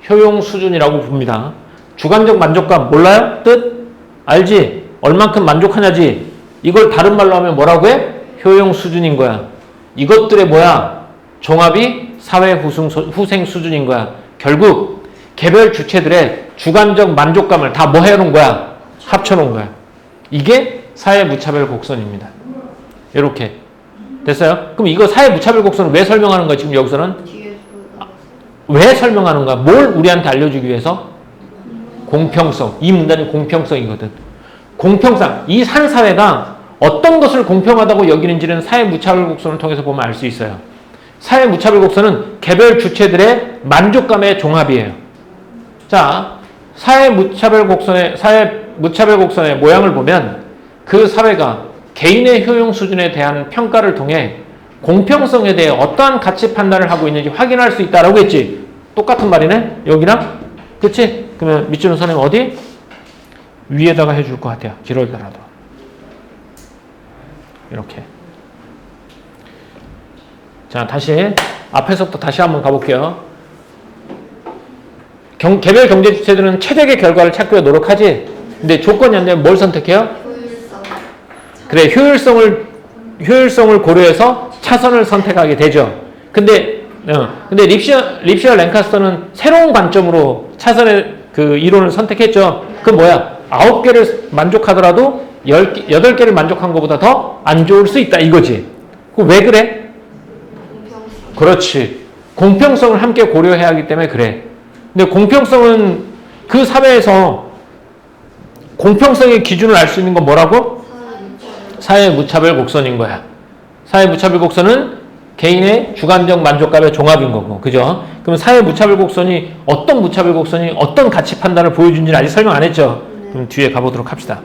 효용 수준이라고 봅니다. 주관적 만족감 몰라요? 뜻? 알지? 얼만큼 만족하냐지? 이걸 다른 말로 하면 뭐라고 해? 효용 수준인 거야. 이것들의 뭐야? 종합이 사회 후생 수준인 거야. 결국 개별 주체들의 주관적 만족감을 다 뭐 해놓은 거야? 합쳐놓은 거야. 이게 사회 무차별 곡선입니다. 이렇게 됐어요? 그럼 이거 사회 무차별 곡선을 왜 설명하는 거야? 지금 여기서는? 왜 설명하는 거야? 뭘 우리한테 알려주기 위해서? 공평성. 이 문단이 공평성이거든. 공평성. 이 한 사회가 어떤 것을 공평하다고 여기는지는 사회 무차별 곡선을 통해서 보면 알 수 있어요. 사회 무차별 곡선은 개별 주체들의 만족감의 종합이에요. 자, 사회 무차별 곡선의 모양을 보면 그 사회가 개인의 효용 수준에 대한 평가를 통해 공평성에 대해 어떠한 가치 판단을 하고 있는지 확인할 수 있다라고 했지. 똑같은 말이네? 여기랑? 그치? 그러면 밑줄은 선생님 어디? 위에다가 해줄 것 같아요. 길어더라도. 이렇게. 자, 다시 앞에서부터 다시 한번 가볼게요. 개별 경제 주체들은 최적의 결과를 찾기 위해 노력하지. 근데 조건이 안 되면 뭘 선택해요? 그래, 효율성을 고려해서 차선을 선택하게 되죠. 근데 립시와 랭카스터는 새로운 관점으로 차선의 그 이론을 선택했죠. 그 뭐야? 9개를 만족하더라도 8개를 만족한 것보다 더 안 좋을 수 있다 이거지. 왜 그래? 공평성. 그렇지. 공평성을 함께 고려해야 하기 때문에 그래. 근데 공평성은 그 사회에서 공평성의 기준을 알 수 있는 건 뭐라고? 사회 무차별 곡선인 거야. 사회 무차별 곡선은 개인의 주관적 만족감의 종합인 거고, 그죠? 그럼 사회 무차별 곡선이 어떤 무차별 곡선이 어떤 가치 판단을 보여준지는 아직 설명 안 했죠? 그럼 뒤에 가보도록 합시다.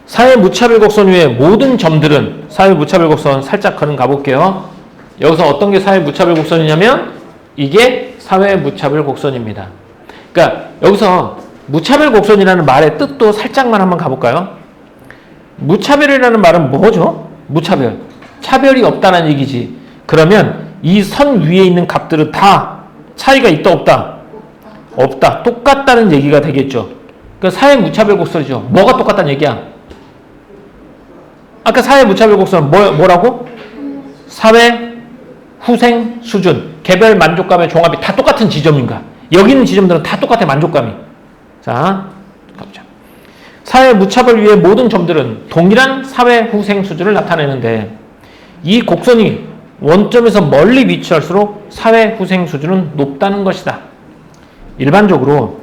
사회 무차별 곡선 위에 모든 점들은, 사회 무차별 곡선 살짝 가볼게요. 여기서 어떤 게 사회 무차별 곡선이냐면 이게 사회 무차별 곡선입니다. 그러니까 여기서 무차별 곡선이라는 말의 뜻도 살짝만 한번 가볼까요? 무차별이라는 말은 뭐죠? 무차별. 차별이 없다는 얘기지. 그러면 이 선 위에 있는 값들은 다 차이가 있다 없다? 없다. 똑같다는 얘기가 되겠죠. 그러니까 사회 무차별 곡선이죠. 뭐가 똑같다는 얘기야? 아까 사회 무차별 곡선은 뭐라고? 사회 후생 수준, 개별 만족감의 종합이 다 똑같은 지점인가? 여기 있는 지점들은 다 똑같아, 만족감이. 자, 가보자. 사회 무차별 위의 모든 점들은 동일한 사회 후생 수준을 나타내는데 이 곡선이 원점에서 멀리 위치할수록 사회 후생 수준은 높다는 것이다. 일반적으로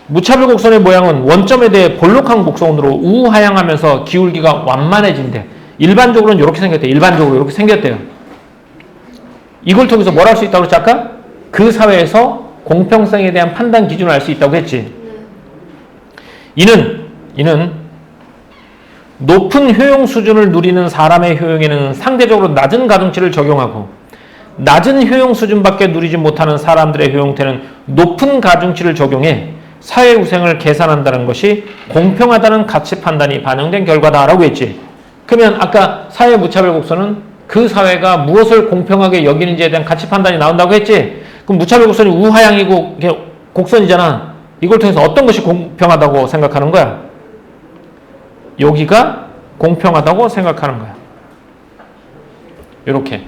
무차별 곡선의 모양은 원점에 대해 볼록한 곡선으로 우하향하면서 기울기가 완만해진대. 일반적으로는 이렇게 생겼대. 일반적으로 이렇게 생겼대요. 이걸 통해서 뭘 할 수 있다고 그랬지 아까? 그 사회에서 공평성에 대한 판단 기준을 알 수 있다고 했지. 이는 높은 효용 수준을 누리는 사람의 효용에는 상대적으로 낮은 가중치를 적용하고 낮은 효용 수준밖에 누리지 못하는 사람들의 효용태는 높은 가중치를 적용해 사회후생을 계산한다는 것이 공평하다는 가치 판단이 반영된 결과다라고 했지. 그러면 아까 사회 무차별 곡선은 그 사회가 무엇을 공평하게 여기는지에 대한 가치 판단이 나온다고 했지. 그럼 무차별 곡선이 우하향이고 곡선이잖아. 이걸 통해서 어떤 것이 공평하다고 생각하는 거야? 여기가 공평하다고 생각하는 거야. 이렇게.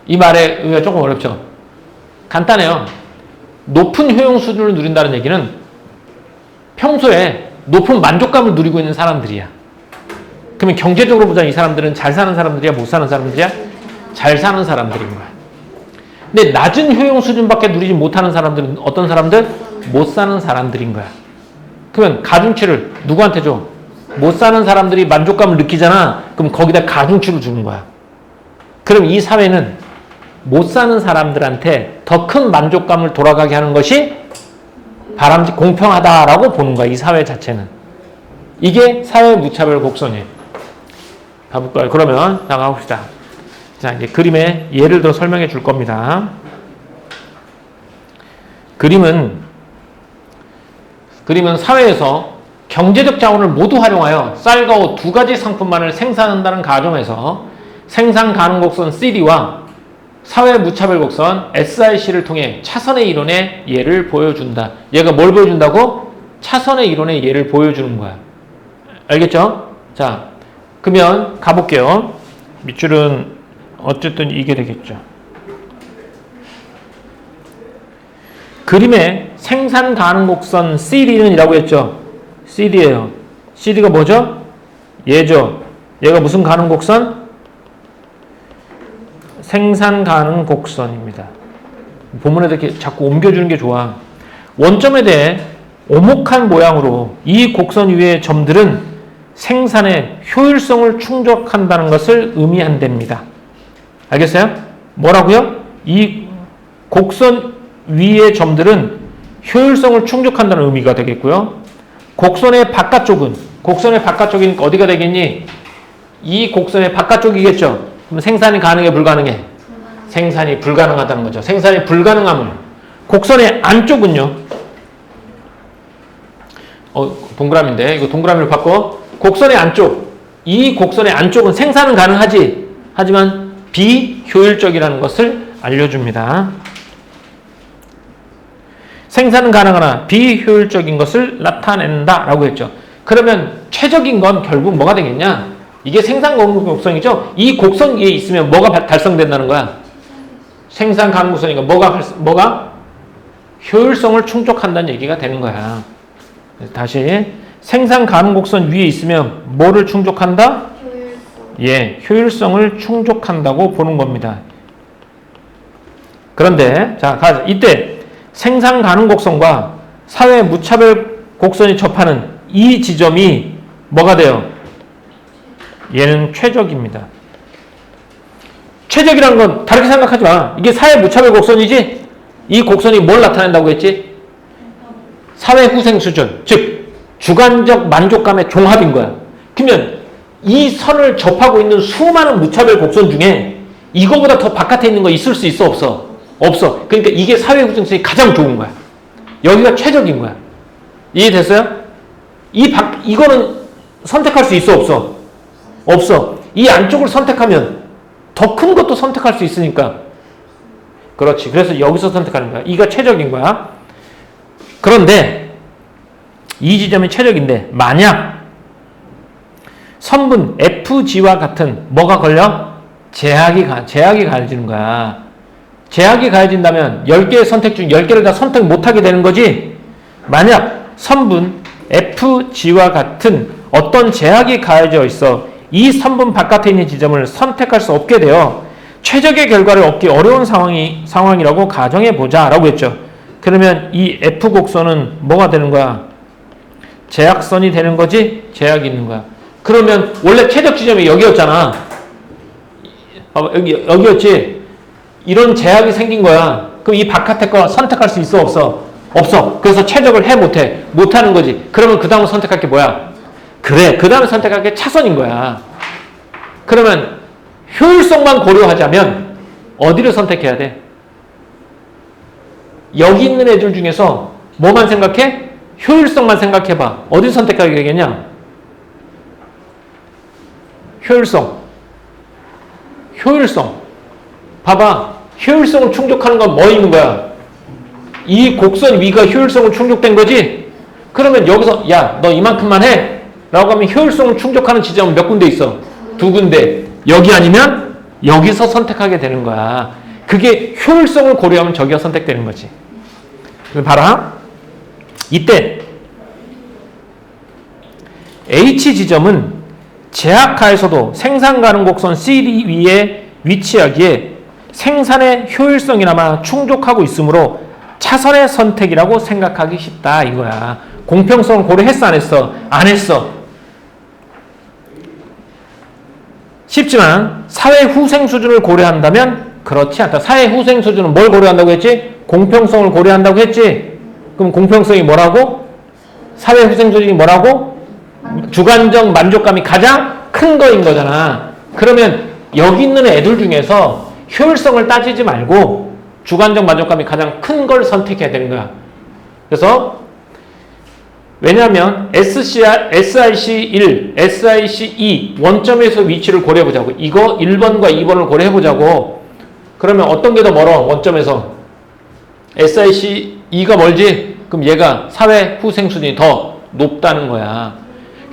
이 말에 의미가 조금 어렵죠? 간단해요. 높은 효용 수준을 누린다는 얘기는 평소에 높은 만족감을 누리고 있는 사람들이야. 그러면 경제적으로 보자 이 사람들은 잘 사는 사람들이야? 못 사는 사람들이야? 잘 사는 사람들인 거야. 근데 낮은 효용 수준밖에 누리지 못하는 사람들은 어떤 사람들? 못 사는 사람들인 거야. 그러면 가중치를 누구한테 줘? 못 사는 사람들이 만족감을 느끼잖아. 그럼 거기다 가중치를 주는 거야. 그럼 이 사회는 못 사는 사람들한테 더 큰 만족감을 돌아가게 하는 것이 공평하다라고 보는 거야. 이 사회 자체는. 이게 사회 무차별 곡선이에요. 가볼까요? 그러면 나가봅시다. 자, 이제 그림의 예를 들어 설명해 줄 겁니다. 그림은 사회에서 경제적 자원을 모두 활용하여 쌀과 옷 두 가지 상품만을 생산한다는 가정에서 생산 가능 곡선 CD와 사회 무차별 곡선 SIC를 통해 차선의 이론의 예를 보여준다. 얘가 뭘 보여준다고? 차선의 이론의 예를 보여주는 거야. 알겠죠? 자, 그러면 가볼게요. 밑줄은 어쨌든 이게 되겠죠. 그림의 생산 가능 곡선 CD는 이라고 했죠. CD예요. CD가 뭐죠? 얘죠. 얘가 무슨 가능 곡선? 생산 가능 곡선입니다. 본문에 이렇게 자꾸 옮겨주는 게 좋아. 원점에 대해 오목한 모양으로 이 곡선 위의 점들은 생산의 효율성을 충족한다는 것을 의미한답니다. 알겠어요? 뭐라고요? 이 곡선 위의 점들은 효율성을 충족한다는 의미가 되겠고요. 곡선의 바깥쪽이니까 어디가 되겠니? 이 곡선의 바깥쪽이겠죠. 그럼 생산이 가능해, 불가능해? 생산이 불가능하다는 거죠. 생산이 불가능함을. 곡선의 안쪽은요. 동그라미인데 이거 동그라미로 바꿔. 곡선의 안쪽. 이 곡선의 안쪽은 생산은 가능하지. 하지만 비효율적이라는 것을 알려줍니다. 생산은 가능하나 비효율적인 것을 나타낸다라고 했죠. 그러면 최적인 건 결국 뭐가 되겠냐? 이게 생산 가능 곡선이죠. 이 곡선 위에 있으면 뭐가 달성된다는 거야? 생산 가능 곡선이니까 뭐가 효율성을 충족한다는 얘기가 되는 거야. 다시 생산 가능 곡선 위에 있으면 뭐를 충족한다? 예, 효율성을 충족한다고 보는 겁니다. 그런데 자, 이때 생산 가능 곡선과 사회 무차별 곡선이 접하는 이 지점이 뭐가 돼요? 얘는 최적입니다. 최적이라는 건 다르게 생각하지 마. 이게 사회 무차별 곡선이지? 이 곡선이 뭘 나타낸다고 했지? 사회 후생 수준, 즉 주관적 만족감의 종합인 거야. 그러면 이 선을 접하고 있는 수많은 무차별 곡선 중에 이거보다 더 바깥에 있는 거 있을 수 있어, 없어? 없어. 그러니까 이게 사회후생성이 가장 좋은 거야. 여기가 최적인 거야. 이해됐어요? 이거는 선택할 수 있어, 없어? 없어. 이 안쪽을 선택하면 더 큰 것도 선택할 수 있으니까. 그렇지. 그래서 여기서 선택하는 거야. 이가 최적인 거야. 그런데 이 지점이 최적인데 만약 선분 FG와 같은 뭐가 걸려? 제약이 가해지는 거야. 제약이 가해진다면 10개의 선택 중 10개를 다 선택 못하게 되는 거지. 만약 선분 FG와 같은 어떤 제약이 가해져 있어 이 선분 바깥에 있는 지점을 선택할 수 없게 되어 최적의 결과를 얻기 어려운 상황이라고 가정해 보자 라고 했죠. 그러면 이 F곡선은 뭐가 되는 거야? 제약선이 되는 거지? 제약이 있는 거야. 그러면 원래 최적 지점이 여기였잖아. 여기였지? 이런 제약이 생긴 거야. 그럼 이 바깥에 거 선택할 수 있어, 없어? 없어. 그래서 최적을 해, 못해? 못하는 거지. 그러면 그 다음 선택할 게 뭐야? 그래, 그 다음에 선택할 게 차선인 거야. 그러면 효율성만 고려하자면 어디를 선택해야 돼? 여기 있는 애들 중에서 뭐만 생각해? 효율성만 생각해봐. 어디 선택하게 되겠냐? 효율성. 봐봐. 효율성을 충족하는 건 뭐 있는 거야? 이 곡선 위가 효율성을 충족된 거지? 그러면 여기서 야, 너 이만큼만 해. 라고 하면 효율성을 충족하는 지점은 몇 군데 있어? 2군데. 여기 아니면 여기서 선택하게 되는 거야. 그게 효율성을 고려하면 저기가 선택되는 거지. 봐라. 이때 H 지점은 제약하에서도 생산 가능 곡선 CD 위에 위치하기에 생산의 효율성이나마 충족하고 있으므로 차선의 선택이라고 생각하기 쉽다 이거야. 공평성을 고려했어, 안 했어? 안 했어. 쉽지만 사회 후생 수준을 고려한다면 그렇지 않다. 사회 후생 수준은 뭘 고려한다고 했지? 공평성을 고려한다고 했지? 그럼 공평성이 뭐라고? 사회 후생 수준이 뭐라고? 주관적 만족감이 가장 큰 거인 거잖아. 그러면 여기 있는 애들 중에서 효율성을 따지지 말고 주관적 만족감이 가장 큰 걸 선택해야 되는 거야. 그래서 왜냐하면 SIC1, SIC2 원점에서 위치를 고려해보자고. 이거 1번과 2번을 고려해보자고. 그러면 어떤 게 더 멀어? 원점에서. SIC2가 멀지? 그럼 얘가 사회 후생 수준이 더 높다는 거야.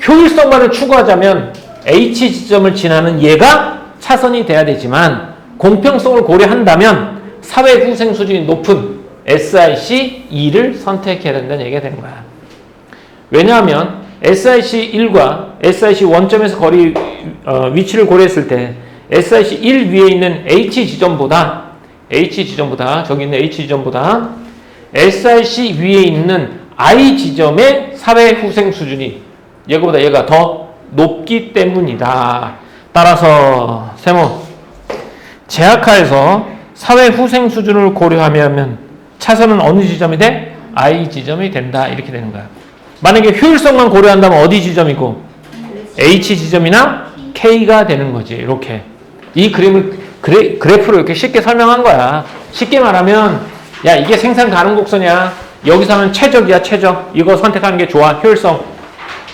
효율성만을 추구하자면 H 지점을 지나는 얘가 차선이 돼야 되지만 공평성을 고려한다면 사회 후생 수준이 높은 SIC2를 선택해야 된다는 얘기가 되는 거야. 왜냐하면 SIC1과 SIC 원점에서 거리 위치를 고려했을 때 SIC1 위에 있는 H 지점보다 저기 있는 H 지점보다 SIC 위에 있는 I 지점의 사회 후생 수준이 얘가 더 높기 때문이다. 따라서 세모 제약하에서 사회 후생 수준을 고려하면 차선은 어느 지점이 돼? I 지점이 된다. 이렇게 되는 거야. 만약에 효율성만 고려한다면 어디 지점이고? H 지점이나 K가 되는 거지. 이렇게. 이 그림을 그래프로 이렇게 쉽게 설명한 거야. 쉽게 말하면 야, 이게 생산 가능 곡선이야. 여기서는 최적이야, 최적. 이거 선택하는 게 좋아. 효율성.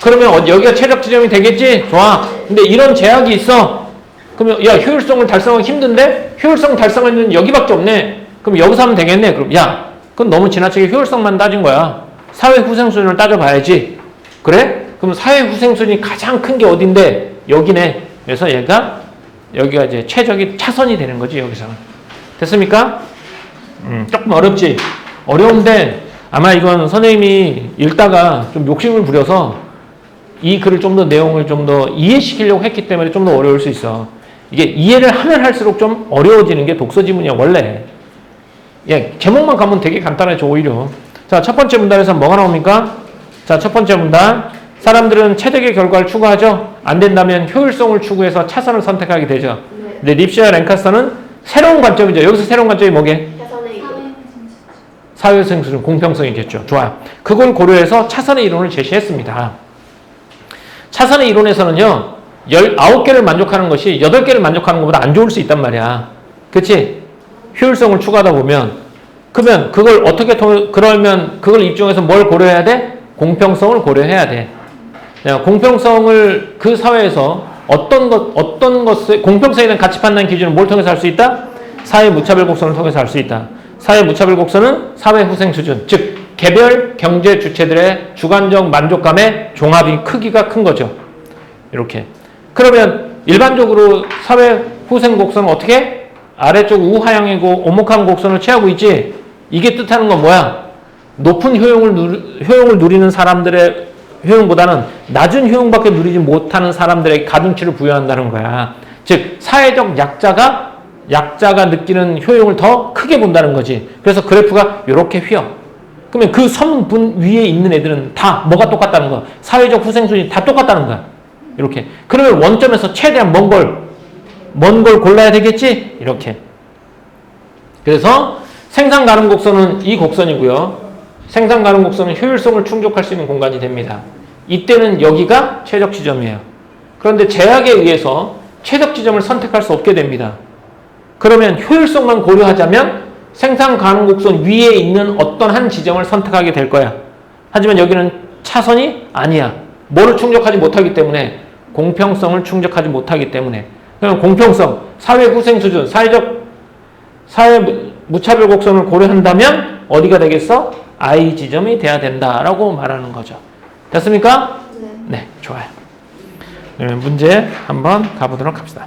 그러면 여기가 최적 지점이 되겠지? 좋아. 근데 이런 제약이 있어. 그러면 야, 효율성을 달성하기 힘든데? 효율성 달성하는 여기밖에 없네. 그럼 여기서 하면 되겠네. 그럼 야, 그건 너무 지나치게 효율성만 따진 거야. 사회 후생 수준을 따져봐야지. 그래? 그럼 사회 후생 수준이 가장 큰 게 어딘데? 여기네. 그래서 여기가 이제 최적이 차선이 되는 거지, 여기서는. 됐습니까? 조금 어렵지? 어려운데 아마 이건 선생님이 읽다가 좀 욕심을 부려서 이 글을 좀 더 내용을 좀 더 이해시키려고 했기 때문에 좀 더 어려울 수 있어. 이게 이해를 하면 할수록 좀 어려워지는 게 독서 지문이야, 원래. 예, 제목만 가면 되게 간단하죠, 오히려. 자, 첫 번째 문단에서 뭐가 나옵니까? 자, 첫 번째 문단. 사람들은 최적의 결과를 추구하죠. 안 된다면 효율성을 추구해서 차선을 선택하게 되죠. 네. 근데 립시와 랭카스터는 새로운 관점이죠. 여기서 새로운 관점이 뭐게? 사회후생 수준, 공평성이겠죠. 좋아. 그걸 고려해서 차선의 이론을 제시했습니다. 차선의 이론에서는요, 19개를 만족하는 것이 8개를 만족하는 것보다 안 좋을 수 있단 말이야. 그치? 효율성을 추구하다 보면. 그러면 그걸 어떻게 그러면 그걸 입증해서 뭘 고려해야 돼? 공평성을 고려해야 돼. 공평성을 그 사회에서 어떤 것을, 공평성에 대한 가치 판단 기준은 뭘 통해서 할 수 있다? 사회 무차별 곡선을 통해서 할 수 있다. 사회 무차별 곡선은 사회 후생 수준, 즉 개별 경제 주체들의 주관적 만족감의 종합이 크기가 큰 거죠. 이렇게. 그러면 일반적으로 사회 후생 곡선은 어떻게? 아래쪽 우하향이고 오목한 곡선을 취하고 있지. 이게 뜻하는 건 뭐야? 높은 효용을 누리는 사람들의 효용보다는 낮은 효용밖에 누리지 못하는 사람들에게 가중치를 부여한다는 거야. 즉 사회적 약자가 느끼는 효용을 더 크게 본다는 거지. 그래서 그래프가 이렇게 휘어. 그러면 그 선분 위에 있는 애들은 다 뭐가 똑같다는 거야? 사회적 후생순위 다 똑같다는 거야. 이렇게. 그러면 원점에서 최대한 먼 걸 골라야 되겠지? 이렇게. 그래서 생산 가능 곡선은 이 곡선이고요. 생산 가능 곡선은 효율성을 충족할 수 있는 공간이 됩니다. 이때는 여기가 최적 지점이에요. 그런데 제약에 의해서 최적 지점을 선택할 수 없게 됩니다. 그러면 효율성만 고려하자면 생산 가능 곡선 위에 있는 어떤 한 지점을 선택하게 될 거야. 하지만 여기는 차선이 아니야. 뭐를 충족하지 못하기 때문에? 공평성을 충족하지 못하기 때문에. 그럼 공평성, 사회 후생 수준, 사회 무차별 곡선을 고려한다면 어디가 되겠어? I 지점이 돼야 된다라고 말하는 거죠. 됐습니까? 네, 좋아요. 그러면 문제 한번 가보도록 합시다.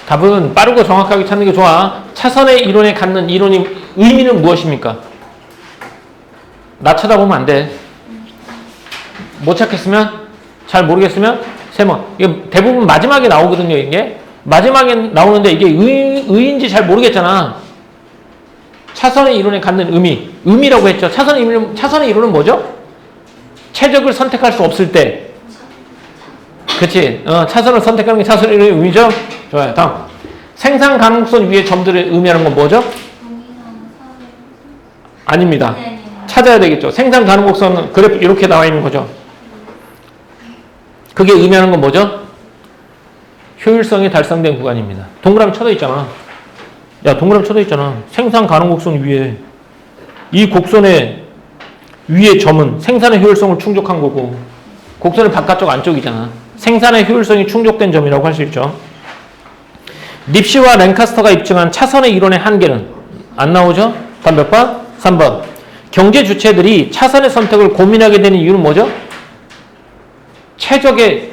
답은 빠르고 정확하게 찾는 게 좋아. 차선의 이론에 갖는 이론이 의미는 무엇입니까? 나 쳐다보면 안 돼. 못 찾겠으면, 잘 모르겠으면 세번. 이게 대부분 마지막에 나오거든요. 이게 마지막에 나오는데 이게 의인지 잘 모르겠잖아. 차선의 이론에 갖는 의미라고 했죠. 차선의 이론은 뭐죠? 최적을 선택할 수 없을 때. 그치? 차선을 선택하는 게 차선의 이론의 의미죠? 좋아요. 다음. 생산 가능성 위에 점들을 의미하는 건 뭐죠? 아닙니다. 찾아야 되겠죠. 생산 가능 곡선은 그래프 이렇게 나와 있는 거죠. 그게 의미하는 건 뭐죠? 효율성이 달성된 구간입니다. 동그라미 쳐져 있잖아. 야, 동그라미 쳐져 있잖아. 생산 가능 곡선 위에. 이 곡선의 위에 점은 생산의 효율성을 충족한 거고, 곡선의 바깥쪽 안쪽이잖아. 생산의 효율성이 충족된 점이라고 할 수 있죠. 립시와 랭카스터가 입증한 차선의 이론의 한계는 안 나오죠? 답 몇 번? 3번. 경제 주체들이 차선의 선택을 고민하게 되는 이유는 뭐죠? 최적의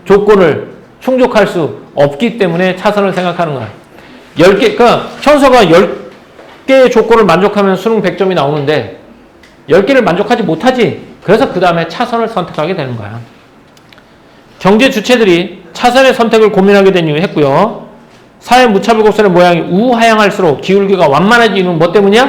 조건을 충족할 수 없기 때문에 차선을 생각하는 거야. 10개, 그러니까 현서가 10개의 조건을 만족하면 수능 100점이 나오는데 10개를 만족하지 못하지. 그래서 그 다음에 차선을 선택하게 되는 거야. 경제 주체들이 차선의 선택을 고민하게 된 이유 했고요. 사회 무차별 곡선의 모양이 우하향할수록 기울기가 완만해지는 이유는 뭐 때문이야?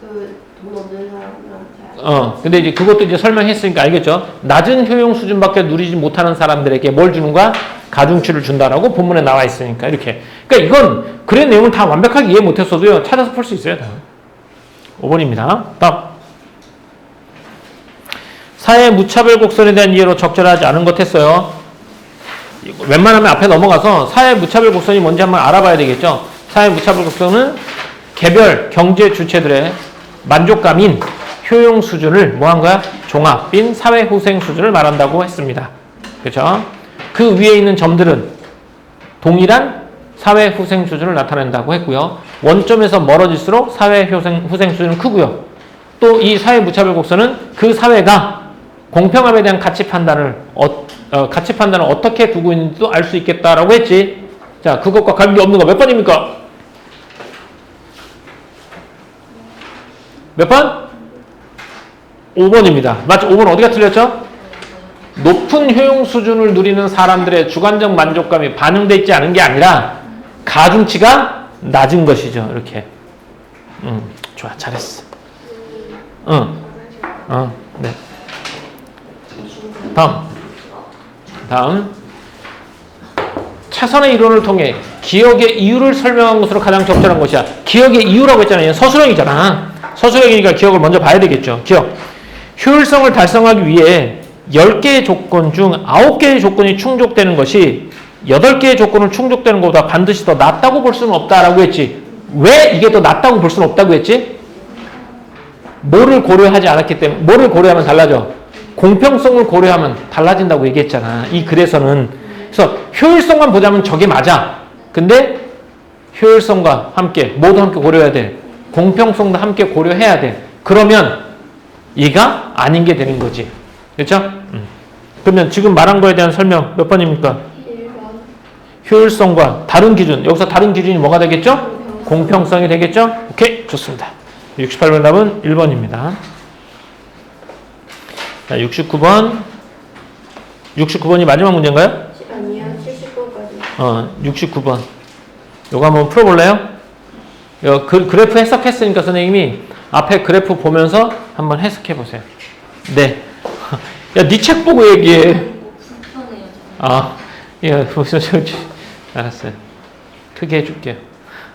돈 없는 사람들한테. 근데 이제 그것도 이제 설명했으니까 알겠죠? 낮은 효용 수준밖에 누리지 못하는 사람들에게 뭘 주는 거야? 가중치를 준다라고 본문에 나와 있으니까 이렇게. 그러니까 이건 글의 내용을 다 완벽하게 이해 못했어도요. 찾아서 풀 수 있어요. 다. 5번입니다. 다음. 사회 무차별 곡선에 대한 이해로 적절하지 않은 것 했어요. 웬만하면 앞에 넘어가서 사회 무차별 곡선이 뭔지 한번 알아봐야 되겠죠. 사회 무차별 곡선은 개별 경제 주체들의 만족감인 효용 수준을 뭐 한 거야? 종합인 사회 후생 수준을 말한다고 했습니다. 그렇죠? 그 위에 있는 점들은 동일한 사회 후생 수준을 나타낸다고 했고요. 원점에서 멀어질수록 사회 후생 수준은 크고요. 또 이 사회 무차별 곡선은 그 사회가 공평함에 대한 가치 판단을 어떻게 두고 있는지도 알 수 있겠다라고 했지. 자, 그것과 관계없는 거 몇 번입니까? 몇 번? 5번입니다. 맞죠? 5번 어디가 틀렸죠? 높은 효용 수준을 누리는 사람들의 주관적 만족감이 반영되어 있지 않은 게 아니라 가중치가 낮은 것이죠. 이렇게. 좋아. 잘했어. 네. 다음. 차선의 이론을 통해 기억의 이유를 설명한 것으로 가장 적절한 것이야. 기억의 이유라고 했잖아요. 서술형이잖아. 서술형이니까 기억을 먼저 봐야 되겠죠. 기억. 효율성을 달성하기 위해 10개의 조건 중 9개의 조건이 충족되는 것이 8개의 조건을 충족되는 것보다 반드시 더 낫다고 볼 수는 없다라고 했지. 왜 이게 더 낫다고 볼 수는 없다고 했지? 뭐를 고려하지 않았기 때문에. 뭐를 고려하면 달라져? 공평성을 고려하면 달라진다고 얘기했잖아. 이 글에서는. 그래서 효율성만 보자면 저게 맞아. 근데 효율성과 함께 모두 함께 고려해야 돼. 공평성도 함께 고려해야 돼. 그러면 얘가 아닌 게 되는 거지. 그렇죠? 그러면 지금 말한 거에 대한 설명 몇 번입니까? 1번. 효율성과 다른 기준. 여기서 다른 기준이 뭐가 되겠죠? 공평성이 되겠죠? 오케이, 좋습니다. 68번 답은 1번입니다. 자, 69번. 69번이 마지막 문제인가요? 아니요, 70번까지. 69번. 요거 한번 풀어볼래요? 요 그래프 해석했으니까 선생님이 앞에 그래프 보면서 한번 해석해 보세요. 네. 야, 네 책 보고 얘기해. 불편해요. 아, 예, 알았어요. 크게 해줄게요.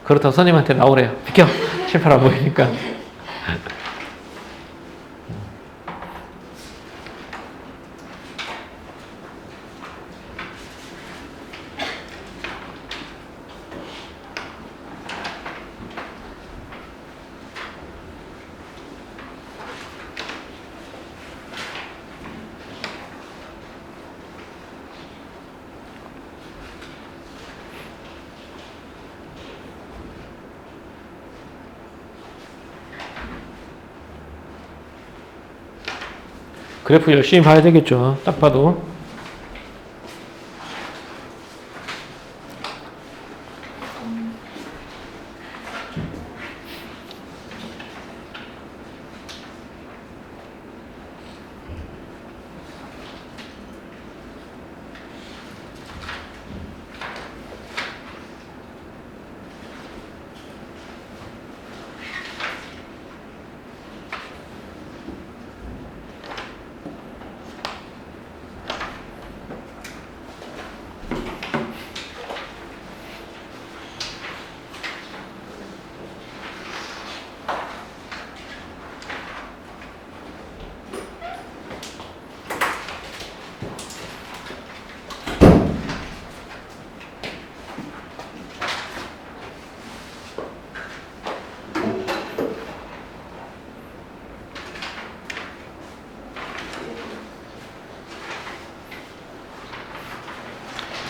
그렇다고 선생님한테 나오래요. 비켜. 실패를 안 보이니까. 그래프 열심히 봐야 되겠죠. 딱 봐도.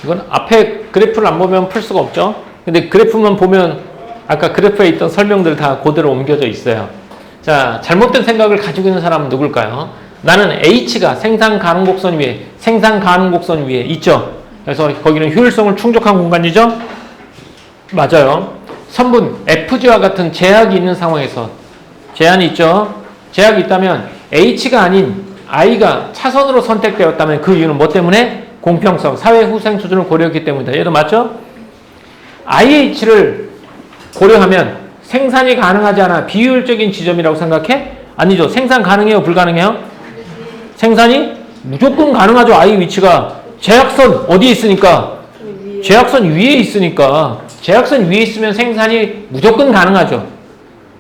이건 앞에 그래프를 안 보면 풀 수가 없죠. 근데 그래프만 보면 아까 그래프에 있던 설명들 다 그대로 옮겨져 있어요. 자, 잘못된 생각을 가지고 있는 사람은 누굴까요? 나는 H가 생산 가능 곡선 위에 있죠. 그래서 거기는 효율성을 충족한 공간이죠. 맞아요. 선분 FG와 같은 제약이 있는 상황에서 제한이 있죠. 제약이 있다면 H가 아닌 I가 차선으로 선택되었다면 그 이유는 뭐 때문에? 공평성, 사회 후생 수준을 고려했기 때문이다. 얘도 맞죠? IH를 고려하면 생산이 가능하지 않아 비효율적인 지점이라고 생각해? 아니죠. 생산 가능해요? 불가능해요? 생산이 무조건 가능하죠. I 위치가. 제약선 어디에 있으니까? 제약선 위에 있으니까. 제약선 위에 있으면 생산이 무조건 가능하죠.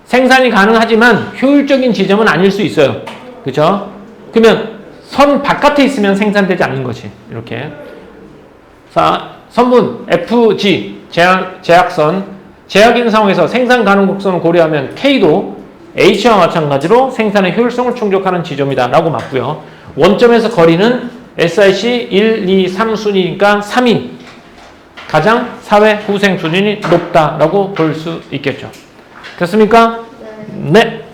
생산이 가능하지만 효율적인 지점은 아닐 수 있어요. 그렇죠? 그러면 선 바깥에 있으면 생산되지 않는 거지. 이렇게. 자, 선분 FG 제약선 제약 있는 상황에서 생산 가능 곡선을 고려하면 K도 H와 마찬가지로 생산의 효율성을 충족하는 지점이다 라고 맞고요. 원점에서 거리는 SIC 1, 2, 3순위니까 3이 가장 사회 후생 수준이 높다라고 볼 수 있겠죠. 됐습니까? 네. 네.